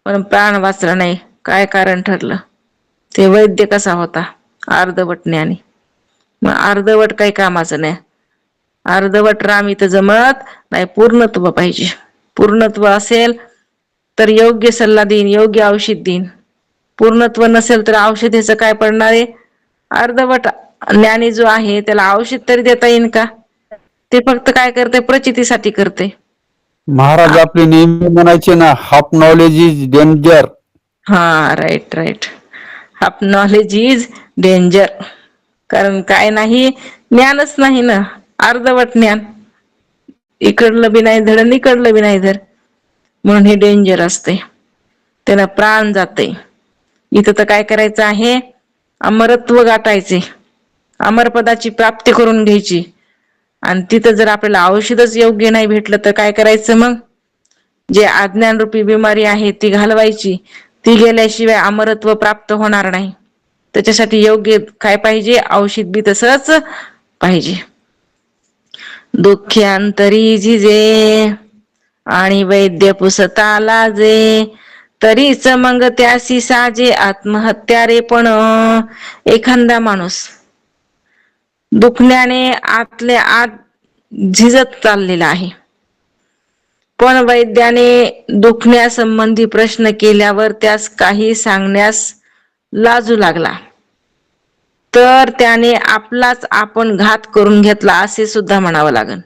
Speaker 1: पण प्राण वाचला नाही. काय कारण ठरलं? ते वैद्य कसा होता? अर्धवट ज्ञानी. मग अर्धवट काही कामाचं नाही. अर्धवट राम इथं जमत नाही, पूर्णत्व पाहिजे. पूर्णत्व असेल तर योग्य सल्ला देईन, योग्य औषध देईन. पूर्णत्व नसेल तर औषधीचं काय पडणार आहे? अर्धवट ज्ञानी जो आहे त्याला औषध तरी देता येईल का? ते फक्त काय करते? प्रचितीसाठी करते.
Speaker 2: महाराज आपले नेहमी म्हणायचे ना, हाफ नॉलेज इज डेंजर.
Speaker 1: हा, right right. Half knowledge is danger. कारण काय नाही, ज्ञानच नाही ना, अर्धवट ज्ञान. इकडलं बी नाही धड, इकडलं बी नाही धड, म्हणून हे डेंजर असते. त्याला प्राण जाते. इथं तर काय करायचं आहे? अमरत्व गाठायचे, अमरपदाची प्राप्ती करून घ्यायची. आणि तिथं जर आपल्याला औषधच योग्य नाही भेटलं तर काय करायचं मग? जे अज्ञान रूपी बिमारी आहे ती घालवायची. ती गेल्याशिवाय अमरत्व प्राप्त होणार नाही. त्याच्यासाठी योग्य काय पाहिजे? औषध बी तसंच पाहिजे. दुःख्यांतरी झिजे आणि वैद्य पुसता लाजे, तरीच मग त्यासी साजे आत्महत्या रे. पण एखादा माणूस दुखण्याने आतल्या आत झिजत चाललेला आहे, पण वैद्याने दुखण्यासंबंधी प्रश्न केल्यावर त्यास काही सांगण्यास लाजू लागला, तर त्याने आपलाच आपण घात करून घेतला असे सुद्धा म्हणावं लागेल.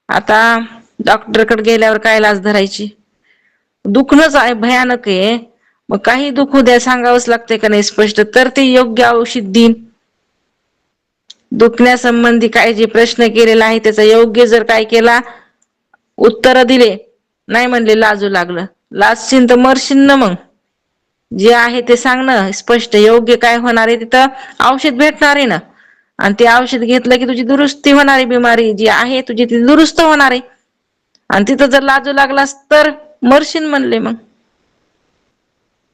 Speaker 1: आता डॉक्टरकडे गेल्यावर काय लाज धरायची? दुखणंच आहे, भयानक आहे, मग काही दुखू द्या, सांगावंच लागते का नाही स्पष्ट, तर ते योग्य औषध देईन. दुखण्यासंबंधी काय जे प्रश्न केलेला आहे त्याचा योग्य जर काय केला, उत्तर दिले, नाही म्हणले लाजू लागलं, लाजशील तर मरशील ना. मग जे आहे ते सांग ना स्पष्ट. योग्य काय होणार आहे तिथं औषध भेटणार आहे ना, आणि ते औषध घेतलं की तुझी दुरुस्ती होणार आहे. बिमारी जी आहे तुझी ती दुरुस्त होणार आहे. आणि तिथं जर लाजू लागलास तर मरशील म्हणले. मग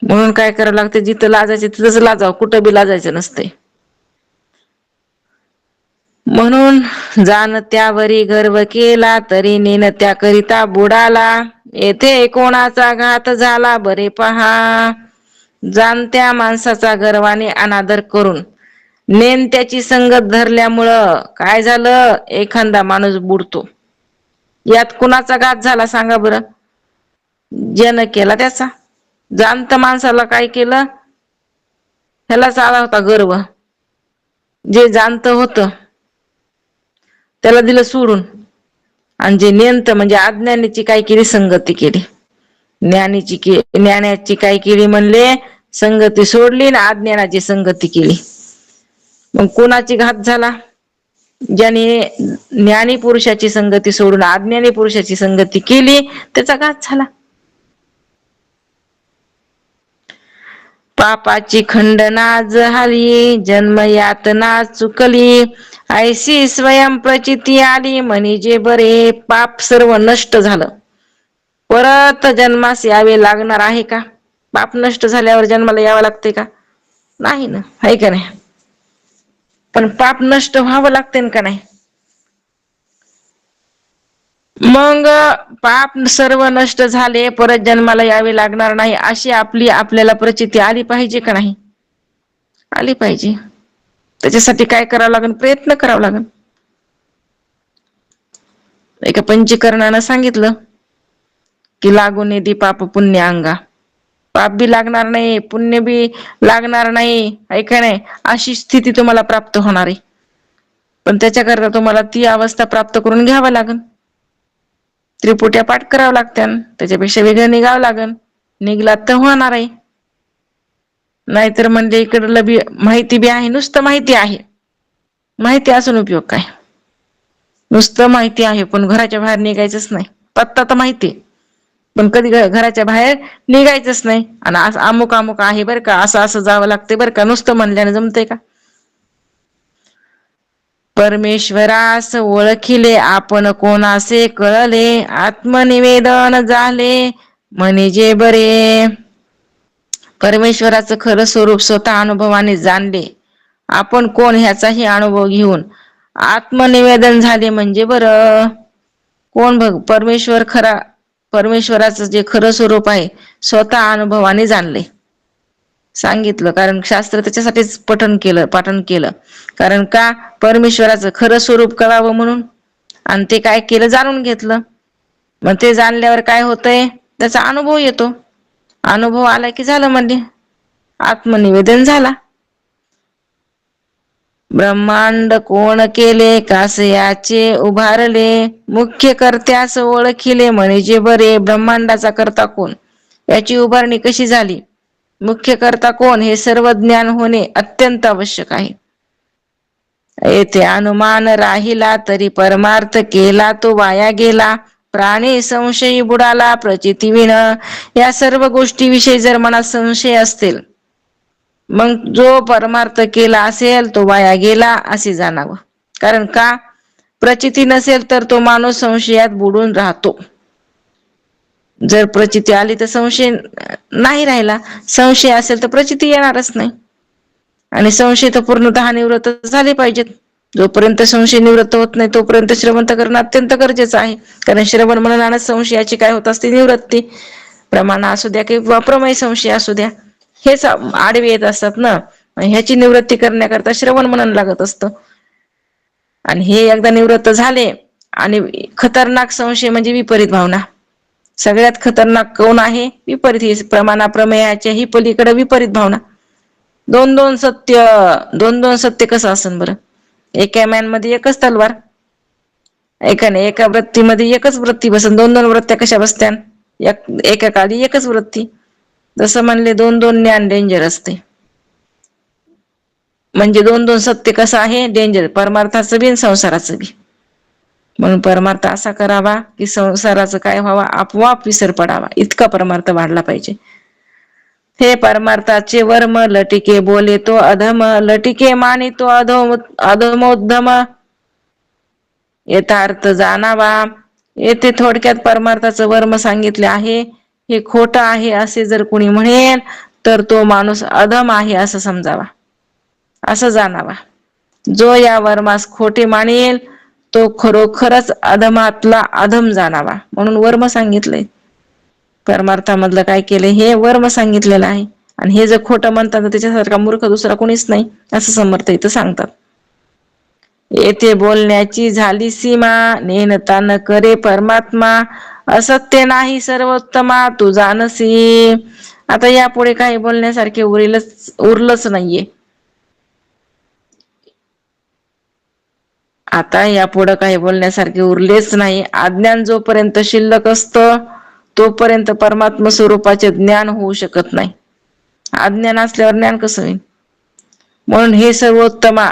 Speaker 1: म्हणून काय करावं लागते? जिथं लाजायचं तिथंच लाजावं, कुठं बी लाजायचं नसते. म्हणून जाणत्यावरी गर्व केला, तरी नेणत्याकरिता बुडाला, येथे कोणाचा घात झाला बरे पहा. जाणत्या माणसाचा गर्वाने अनादर करून नेणत्याची संगत धरल्यामुळं काय झालं? एखादा माणूस बुडतो. यात कुणाचा घात झाला सांगा बरं? ज्यानं केला त्याचा. जाणत्या माणसाला काय केलं? ह्यालाच आला होता गर्व. जे जाणत होतं त्याला दिलं सोडून, आणि जे नेंत म्हणजे अज्ञानीची काय केली? संगती केली. ज्ञानाची काय केली म्हणले? संगती सोडली ना अज्ञानाची संगती केली. मग कोणाची घात झाला? ज्याने ज्ञानी पुरुषाची संगती सोडून अज्ञानी पुरुषाची संगती केली त्याचा घात झाला. पापाची खंडना झाली, जन्म यातना चुकली, ऐशी स्वयं प्रचिती आली, म्हणजे बरे पाप सर्व नष्ट झालं. परत जन्मास यावे लागणार आहे का? पाप नष्ट झाल्यावर जन्माला यावं लागते का? नाही ना, आहे का नाही? पण पाप नष्ट व्हावं लागते का नाही? मग पाप सर्व नष्ट झाले, परत जन्माला यावे लागणार नाही अशी आपल्याला प्रचिती आली पाहिजे का नाही? आली पाहिजे. त्याच्यासाठी काय करावं लागेल? प्रयत्न करावा लागेल. एका पंचीकरणानं सांगितलं की लागून येती पाप पुण्य अंगा. पाप बी लागणार नाही, पुण्य बी लागणार नाही, आहे का नाही? अशी स्थिती तुम्हाला प्राप्त होणार आहे. पण त्याच्याकरता तुम्हाला ती अवस्था प्राप्त करून घ्यावं लागेल. त्रिपुट्या पाठ करावं लागत्यान, त्याच्यापेक्षा वेगळं निघावं लागेल. निघलात तर होणार आहे. नाहीतर म्हणजे इकडलं बी माहिती बी आहे, नुसतं माहिती आहे. माहिती असून उपयोग काय? नुसतं माहिती आहे पण घराच्या बाहेर निघायचंच नाही. पत्ता तर माहिती पण कधी घराच्या बाहेर निघायचंच नाही. आणि असं अमुक अमुक आहे बरं का, असं असं जावं लागते बरं का, नुसतं म्हणल्याने जमतंय का? परमेश्वरास ओळखिले आपण कोणासे कळले, आत्मनिवेदन झाले म्हणजे बरे. परमेश्वराचं खरं स्वरूप स्वतः अनुभवाने जाणले, आपण कोण ह्याचाही अनुभव घेऊन आत्मनिवेदन झाले म्हणजे बरं. कोण बघ परमेश्वर खरा, परमेश्वराचं जे खरं स्वरूप आहे स्वतः अनुभवाने जाणले, सांगितलं. कारण शास्त्र त्याच्यासाठीच पाठन केलं. कारण का? परमेश्वराचं खरं स्वरूप कळावं म्हणून. आणि ते काय केलं? जाणून घेतलं. मग ते जाणल्यावर काय होतंय? त्याचा अनुभव येतो. अनुभव आला की झालं म्हणजे आत्मनिवेदन झाला. ब्रह्मांड कोण केले, कासयाचे उभारले, मुख्य कर्त्यास ओळखिले म्हणजे बरे. ब्रह्मांडाचा कर्ता कोण, याची उभारणी कशी झाली, मुख्य कर्ता कोण, हे सर्व ज्ञान होणे अत्यंत आवश्यक आहे. येथे अनुमान राहिला तरी परमार्थ केला तो वाया गेला. प्राणी संशयी बुडाला प्रचिती विण. या सर्व गोष्टीविषयी जर मनात संशय असतील, मग जो परमार्थ केला असेल तो वाया गेला असे जाणावं. कारण का? प्रचिती नसेल तर तो माणूस संशयात बुडून राहतो. जर प्रचिती आली तर संशय नाही राहिला, संशय असेल तर प्रचिती येणारच नाही. आणि संशय तर पूर्णतः निवृत्त झाले पाहिजेत. जोपर्यंत संशय निवृत्त होत नाही तोपर्यंत श्रवण करणं अत्यंत गरजेचं आहे. कारण श्रवण मननाने संशयाची काय होत असते? निवृत्ती. प्रमाण असू द्या किंवा प्रमेय संशय असू द्या, हेच आडवे येत असतात ना. ह्याची निवृत्ती करण्याकरता श्रवण मनन लागत असतं. आणि हे एकदा निवृत्त झाले, आणि खतरनाक संशय म्हणजे विपरीत भावना. सगळ्यात खतरनाक कोण आहे? विपरीत. प्रमाणाप्रमेयाच्या ही पलीकडे विपरीत भावना. दोन दोन सत्य कसं असन बरं? एका मॅन मध्ये एकच तलवार, एका वृत्तीमध्ये एकच वृत्ती बसन. दोन दोन वृत्त्या कशा बसत्यान? एका काळी एकच वृत्ती. जसं म्हणले दोन दोन ज्ञान डेंजर असते. म्हणजे दोन दोन सत्य कसं आहे? डेंजर. परमार्थाचं बी आणि संसाराचं बी. म्हणून परमार्थ असा करावा की संसाराचं काय व्हावा? आपोआप विसर पडावा, इतका परमार्थ वाढला पाहिजे. हे परमार्थाचे वर्म लटिके बोले तो अधम, लटिके मानी तो अधमोद्धम. यथार्थ जाणावा. येथे थोडक्यात परमार्थाचं वर्म सांगितले आहे. हे खोटं आहे असे जर कोणी म्हणेल तर तो माणूस अधम आहे असं समजावा, असं जाणावा. जो या वर्मास खोटे मानेल तो खरोखरच अधमातला अधम जाणावा. म्हणून वर्म सांगितलंय. परमार्थामधलं काय केलंय? हे वर्म सांगितलेलं आहे. आणि हे जर खोटं म्हणतात तर त्याच्यासारखा मूर्ख दुसरा कोणीच नाही, असं समर्थ इथं सांगतात. येथे बोलण्याची झाली सीमा, नेनता न करे परमात्मा. असत्य नाही सर्वोत्तमा तू जानसी. आता यापुढे काही बोलण्यासारखे उरलंच नाहीये. आता यापुढे काही बोलण्यासारखे उरलेच नाही. अज्ञान जोपर्यंत शिल्लक असतं तोपर्यंत परमात्मा स्वरूपाचे ज्ञान होऊ शकत नाही. अज्ञान असल्यावर ज्ञान कसं होईल? म्हणून हे सर्वोत्तमा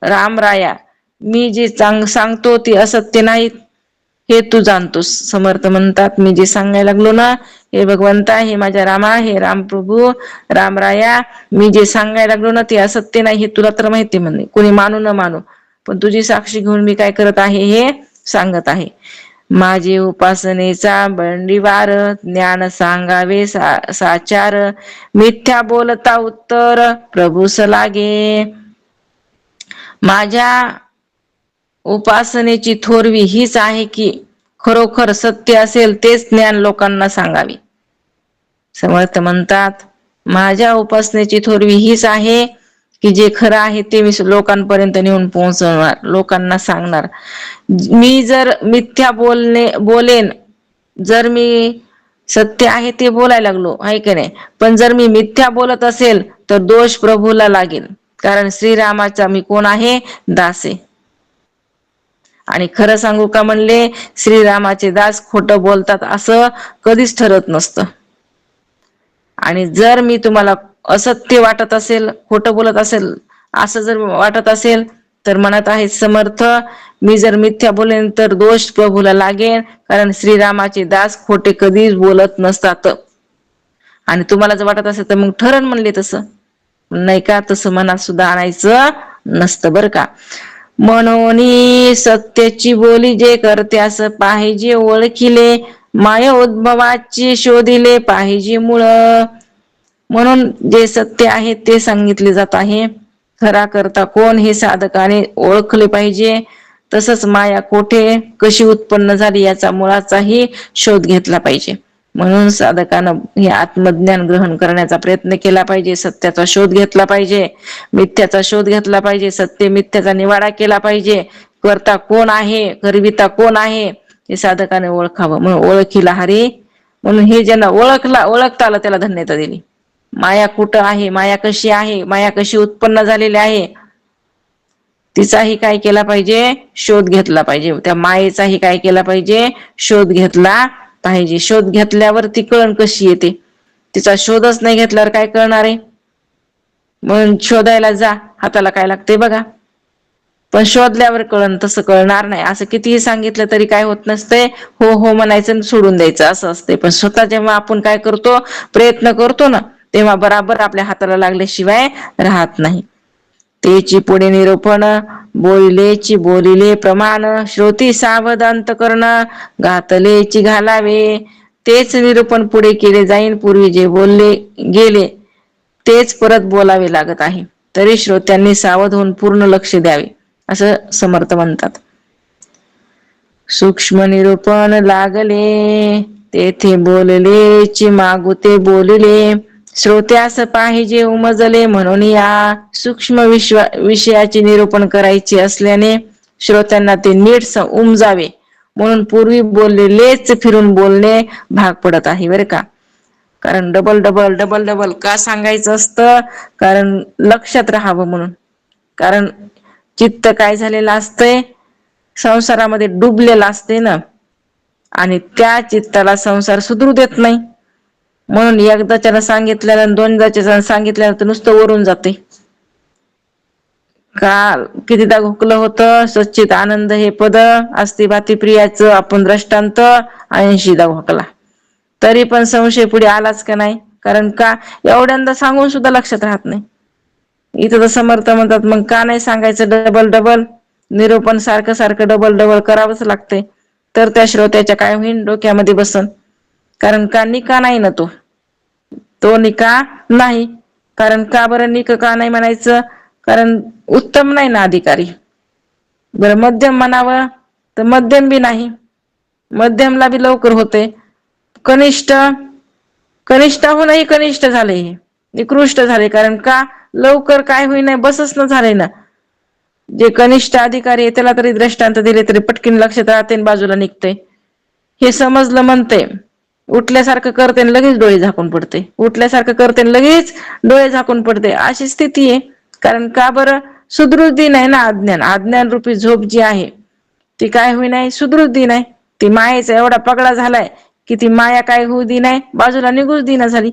Speaker 1: रामराया, मी जे सांगतो ते असत्य नाहीत हे तू जाणतोस. समर्थ म्हणतात, मी जे सांगायला लागलो ना, हे भगवंता, हे माझ्या रामा, हे रामप्रभू, रामराया, मी जे सांगायला लागलो ना ते असत्य नाही हे तुला तर माहिती. म्हणे कोणी मानू न मानू, पण तुझी साक्षी घेऊन मी काय करत आहे? हे सांगत आहे. माझे उपासनेचा बंडीवार, ज्ञान सांगावे साचार, मिथ्या बोलता उत्तर प्रभूस लागे. माझ्या उपासनेची थोरवी हीच आहे की खरोखर सत्य असेल तेच ज्ञान लोकांना सांगावे. समर्थ म्हणतात, माझ्या उपासनेची थोरवी हीच आहे की जे खरं आहे ते मी लोकांपर्यंत नेऊन पोहोचवणार, लोकांना सांगणार. मी जर मिथ्या बोलेन, जर मी सत्य आहे ते बोलायला लागलो आहे की नाही, पण जर मी मिथ्या बोलत असेल तर दोष प्रभूला लागेल. कारण श्रीरामाचा मी कोण आहे? दास आहे. आणि खरं सांगू का म्हणले, श्रीरामाचे दास खोटं बोलतात असं कधीच ठरत नसतं. आणि जर मी तुम्हाला असत्य वाटत असेल, खोटं बोलत असेल असं जर वाटत असेल तर म्हणत आहेत समर्थ, मी जर मिथ्या बोलेन तर दोष प्रभूला लागेल. कारण श्रीरामाचे दास खोटे कधीच बोलत नसतात. आणि तुम्हाला जर वाटत असेल तर मग ठरण म्हणले तसं नाही का, तसं मनात सुद्धा आणायचं नसतं बरं का. म्हणून सत्याची बोली जे करत्यास पाहिजे ओळखिले, माया उद्भवाची शोधिले पाहिजे मूळ. म्हणून जे सत्य आहे ते सांगितले जात आहे. खरा करता कोण हे साधकाने ओळखले पाहिजे. तसंच माया कोठे कशी उत्पन्न झाली याचा मुळाचाही शोध घेतला पाहिजे. म्हणून साधकानं हे आत्मज्ञान ग्रहण करण्याचा प्रयत्न केला पाहिजे. सत्याचा शोध घेतला पाहिजे, मिथ्याचा शोध घेतला पाहिजे, सत्य मिथ्याचा निवाडा केला पाहिजे. करता कोण आहे, करविता कोण आहे हे साधकाने ओळखावं. म्हणून ओळखीला हरी, म्हणून हे ज्यांना ओळखता आलं त्याला धन्यता दिली. माया कुठं आहे, माया कशी आहे, माया कशी उत्पन्न झालेली आहे तिचाही काय केला पाहिजे? शोध घेतला पाहिजे. त्या मायेचाही काय केला पाहिजे? शोध घेतला पाहिजे. शोध घेतल्यावर ती कळण कशी येते, तिचा शोधच नाही घेतल्यावर काय कळणार आहे? म्हणून शोधायला जा, हाताला काय लागते बघा. पण शोधल्यावर कळण, तसं कळणार नाही. असं कितीही सांगितलं तरी काय होत नसते, हो हो म्हणायचं सोडून द्यायचं असं असते. पण स्वतः जेव्हा आपण काय करतो, प्रयत्न करतो ना, तेव्हा बराबर आपल्या हाताला लागल्याशिवाय राहत नाही. तेची पुढे निरूपण, बोलिलेची बोलिले प्रमाण, श्रोती सावधांत करणं, घातलेची घालावे. तेच निरूपण पुढे केले जाईल. पूर्वी जे बोलले गेले तेच परत बोलावे लागत आहे. तरी श्रोत्यांनी सावध होऊन पूर्ण लक्ष द्यावे असं समर्थ म्हणतात. सूक्ष्म निरूपण लागले, तेथे बोललेची मागुते बोलिले. श्रोत्यास पाहिजे उमजले, म्हणून या सूक्ष्म विषयाचे निरूपण करायचे असल्याने श्रोत्यांना ते नीट उमजावे म्हणून पूर्वी बोललेलेच फिरून बोलणे भाग पडत आहे बरं का. कारण डबल डबल डबल डबल का सांगायचं असतं? कारण लक्षात राहावं म्हणून. कारण चित्त काय झालेलं असतंय, संसारामध्ये डुबलेला असते ना, आणि त्या चित्ताला संसार सुधरू देत नाही. म्हणून एकदाच्यानं सांगितल्यानं दोनदाच्या सांगितल्यानं नुसतं वरून जाते. काल कितीदा घोकलं होतं, सच्चित आनंद हे पद असते भाती प्रियाचं आपण द्रष्टांत, 80दा घोकला तरी पण संशय पुढे आलाच का नाही. कारण का एवढ्यांदा सांगून सुद्धा लक्षात राहत नाही. इथं तर समर्थ म्हणतात मग का नाही सांगायचं डबल डबल निरूपण, सारखं सारखं डबल डबल करावंच लागते. तर त्या श्रोत्याच्या काय होईल, डोक्यामध्ये बसन. कारण का निका नाही ना, तो निका नाही. कारण का बरं निक का नाही म्हणायचं? कारण उत्तम नाही ना अधिकारी. बरं मध्यम म्हणावं तर मध्यम बी नाही, मध्यमला बी लवकर होते. कनिष्ठ, कनिष्ठाहूनही कनिष्ठ झाले, हे निकृष्ट झाले. कारण का लवकर काय होईना, बसच न झाले ना. जे कनिष्ठ अधिकारी आहे त्याला तरी दृष्टांत दिले तरी पटकीन लक्षात राहते, बाजूला निघते. हे समजलं म्हणते, उठल्यासारखं करते लगेच डोळे झाकून पडते, उठल्यासारखं करते लगेच डोळे झाकून पडते, अशी स्थिती आहे. कारण का बरं? सुदृढी नाही ना अज्ञान. अज्ञान रूपी झोप जी आहे ती काय होई नाही, सुदृढी नाही. ती मायेचा एवढा पगडा झालाय की ती माया काय होऊ दी नाही, बाजूला निघूच दिना झाली.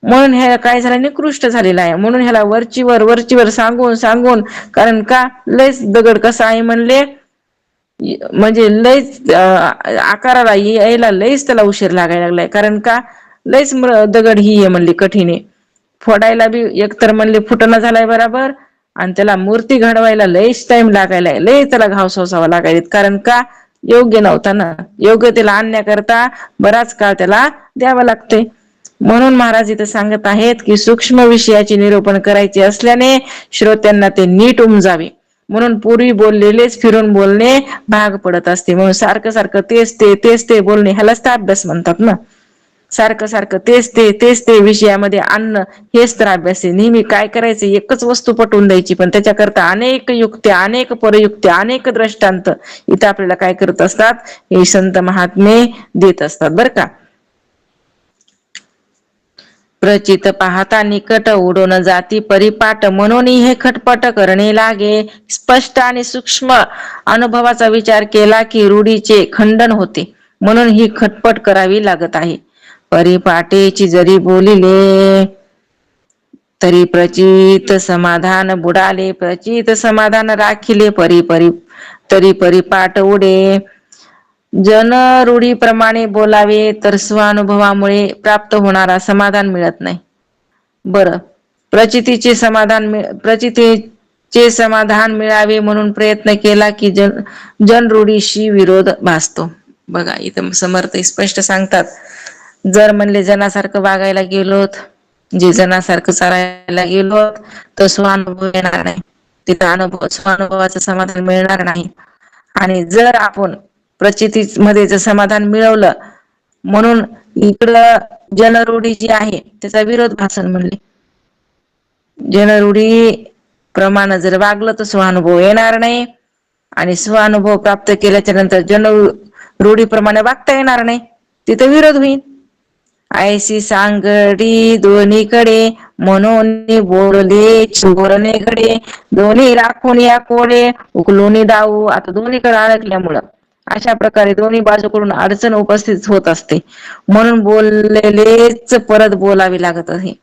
Speaker 1: म्हणून हे काय झालं, निकृष्ट झालेलं आहे. म्हणून ह्याला वरचीवर वरचीवर सांगून सांगून, कारण का लयच दगड कसा आहे म्हणले, म्हणजे लयच आकाराला यायला लयच त्याला उशीर लागायला लागलाय. कारण का लयच दगड ही आहे म्हणली कठीण आहे. फोडायला बी एकतर म्हणले फुटणं झालाय बराबर, आणि त्याला मूर्ती घडवायला लयच टाइम लागायलाय, लय त्याला घाव सोसावा लागायला. कारण का योग्य नव्हता ना. योग्यतेला आणण्याकरता बराच काळ त्याला द्यावा लागते. म्हणून महाराज इथे सांगत आहेत की सूक्ष्म विषयाचे निरूपण करायचे असल्याने श्रोत्यांना ते नीट उमजावे, म्हणून पूर्वी बोललेलेच फिरून बोलणे भाग पडत असते. म्हणून सारखं सारखं तेच ते बोलणे ह्यालाच तर अभ्यास म्हणतात ना. सारखं सारखं तेच ते विषयामध्ये आणणं हेच तर अभ्यास आहे. नेहमी काय करायचं, एकच वस्तू पटवून द्यायची, पण त्याच्याकरता अनेक युक्त्या, अनेक परयुक्त्या, अनेक दृष्टांत इथं आपल्याला काय करत असतात, हे संत महात्मे देत असतात बरं का. प्रचित पाहता निकट उडून जाती परिपाट, म्हणून हे खटपट करणे लागे. स्पष्ट आणि सूक्ष्म अनुभवाचा विचार केला की रूढीचे खंडन होते, म्हणून ही खटपट करावी लागत आहे. परिपाटेची जरी बोलिले तरी प्रचित समाधान बुडाले, प्रचित समाधान राखिले तरी परिपाट उडे. जन रूढीप्रमाणे बोलावे तर स्वानुभवामुळे प्राप्त होणारा समाधान मिळत नाही. बरं, प्रचितीचे समाधान मिळावे म्हणून प्रयत्न केला की जनरूढीशी विरोध भासतो. बघा इथं समर्थ स्पष्ट सांगतात, जर म्हणले जनासारखं वागायला गेलोत, जे जनासारखं चालायला गेलोत तर स्वानुभव येणार नाही, तिथं स्वानुभवाचं समाधान मिळणार नाही. आणि जर आपण प्रचितीमध्ये जर समाधान मिळवलं म्हणून इकडं जनरूढी जी आहे त्याचा विरोध भासन म्हणले. जनरूढी प्रमाणे जर वागलं तर स्वानुभव येणार नाही, आणि स्वानुभव प्राप्त केल्याच्या नंतर जनरूढीप्रमाणे वागता येणार नाही, तिथं विरोध होईल. ऐशी सांगडी दोन्हीकडे, म्हणून बोलले बोलणेकडे, दोन्ही राखून या कोडे उकलून दाऊ. आता दोन्हीकडे अडकल्यामुळं अशा प्रकारे दोन्ही बाजूकडून अडचण उपस्थित होत असते, म्हणून बोललेलेच परत बोलावे लागत आहे.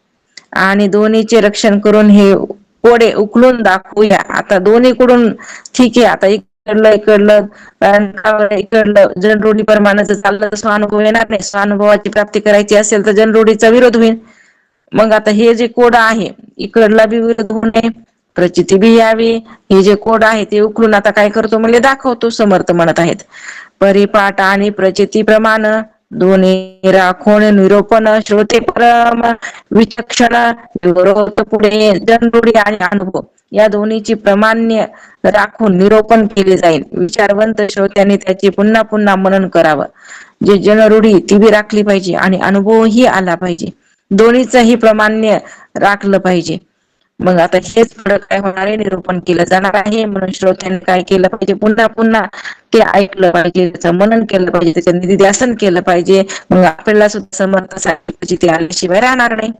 Speaker 1: आणि दोन्हीचे रक्षण करून हे कोडे उकलून दाखवूया. आता दोन्हीकडून ठीक आहे, आता इकडलं जनरूढी प्रमाणे चाललं तर स्वानुभव येणार नाही. स्वानुभवाची प्राप्ती करायची असेल तर जनरूढीचा विरोध होईल. मग आता हे जे कोड आहे इकडला बी विरोध होऊ नये, प्रचिती बी यावी, हे जे कोड आहे ते उकलून आता काय करतो म्हणजे दाखवतो. समर्थ म्हणत आहेत, परिपाठ आणि प्रचिती प्रमाण दोन्ही राखून निरोपण, श्रोते परम विचक्षण पुढे जनरूढी आणि अनुभव या दोन्हीची प्रमाण्य राखून निरोपण केले जाईल. विचारवंत श्रोत्यांनी त्याचे पुन्हा पुन्हा मनन करावं. जे जनरूढी ती बी राखली पाहिजे आणि अनुभवही आला पाहिजे, दोन्हीचंही प्रमाण्य राखलं पाहिजे. मग आता हेच पुढे काय होणार आहे, निरूपण केलं जाणार आहे. म्हणून श्रोत्यांनी काय केलं पाहिजे, पुन्हा पुन्हा ते ऐकलं पाहिजे, त्याचं मनन केलं पाहिजे, त्याचं निधिध्यासन केलं पाहिजे. मग आपल्याला सुद्धा समर्थासाठी ते आल्याशिवाय राहणार नाही.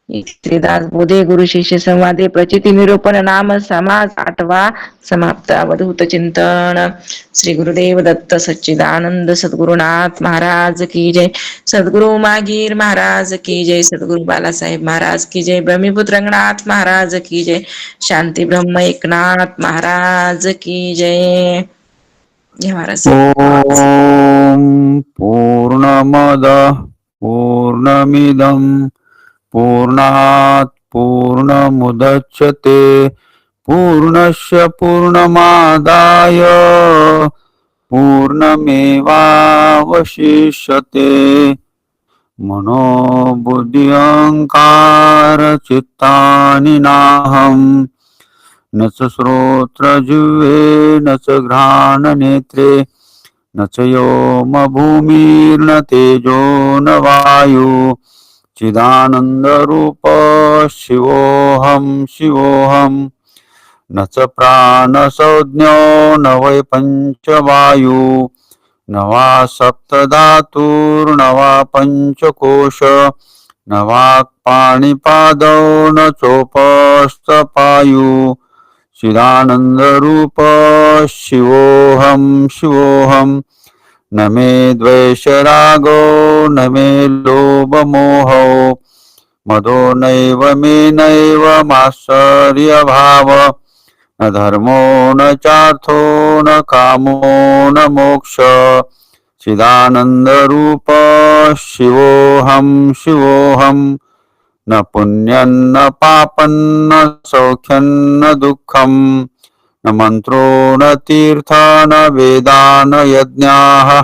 Speaker 1: श्रीदास बोधे गुरु शिष्य संवादे प्रचिती निरूपण नाम समाज 8वा समाप्त. अवधूत चिंतन. श्री गुरुदेव दत्त सच्चिदानंद सद्गुरुनाथ महाराज की जय. सद्गुरु मागीर महाराज की जय. सद्गुरु बालासाहेब महाराज की जय. ब्रह्मीपुत्र रंगनाथ महाराज की जय. शांती ब्रह्म एकनाथ महाराज की जय. जय महाराज.
Speaker 2: ओम पूर्णमद पूर्णमिदं पूर्णात् पूर्णमुदच्यते पूर्णस्य पूर्णमादाय पूर्णमेवावशिष्यते. मनोबुद्धि अहंकार चित्तानि नाहं न च श्रोत्रजिह्वे न च घ्राणनेत्रे न च व्योम भूमिर्न तेजो न वायु चिदानन्दरूप शिवोऽहं न च प्राणसंज्ञो न वै पञ्चवायु न वा सप्तधातुर्न वा पञ्चकोश न वाक्पाणिपादौ न चोपस्थपायु चिदानन्दरूप शिवोऽहं न मे द्वेषरागो न मे लोभमोहो मदो नैव मे नैव मात्सर्यभाव न धर्मो न चार्थो न कामो न मोक्ष चिदानन्दरूप शिवोऽहं न पुण्यं न पापं न सौख्यं न दुःखं न मंत्रो न तीर्थ न वेदा न यज्ञाः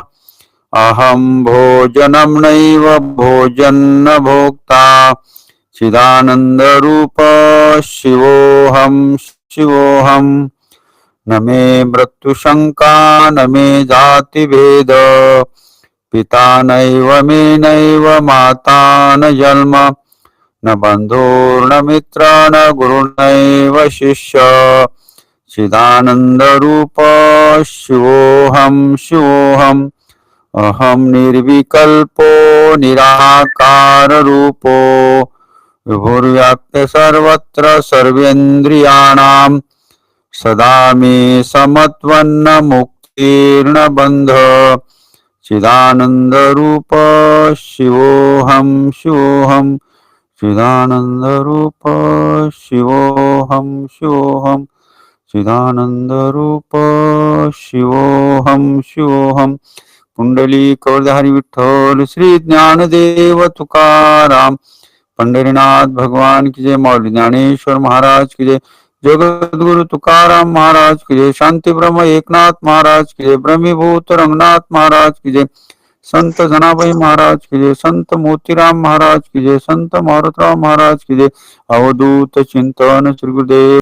Speaker 2: अहं भोजनं नैव भोजन्न भोक्ता चिदानन्दरूप शिवोऽहं शिवोऽहं न मे मृत्युशङ्का न मे जातिभेद पिता नैव मे नैव माता न जन्म न बन्धुर्न मित्र न गुरुर्नैव शिष्य चिदानन्दरूप शिवोऽहं शिवोऽहम् अहं निर्विकल्पो निराकाररूपो विभुर्व्याप्य सर्वत्र सर्वेन्द्रियाणां सदा मे समत्वन्न मुक्तिर्न बन्ध चिदानन्दरूप शिवोऽहं शिवोऽहं चिदानन्दरूप शिवोऽहं शिवोऽहं चिदानन्दरूप शिवोऽहं शिवोऽहं पुंडलिक वरदाहरी विठ्ठल श्री ज्ञानदेव तुकाराम पंढरीनाथ भगवान की जय। मौली ज्ञानेश्वर महाराज की जय। जगद्गुरु तुकाराम महाराज की जय। शांति ब्रह्म एकनाथ महाराज की जय। ब्रह्मीभूत रंगनाथ महाराज की जय। संत जनाबाई महाराज की जय। संत मोतीराम महाराज की जय। संत मारुतराव महाराज की जय। अवधूत चिंतन श्री गुरुदेव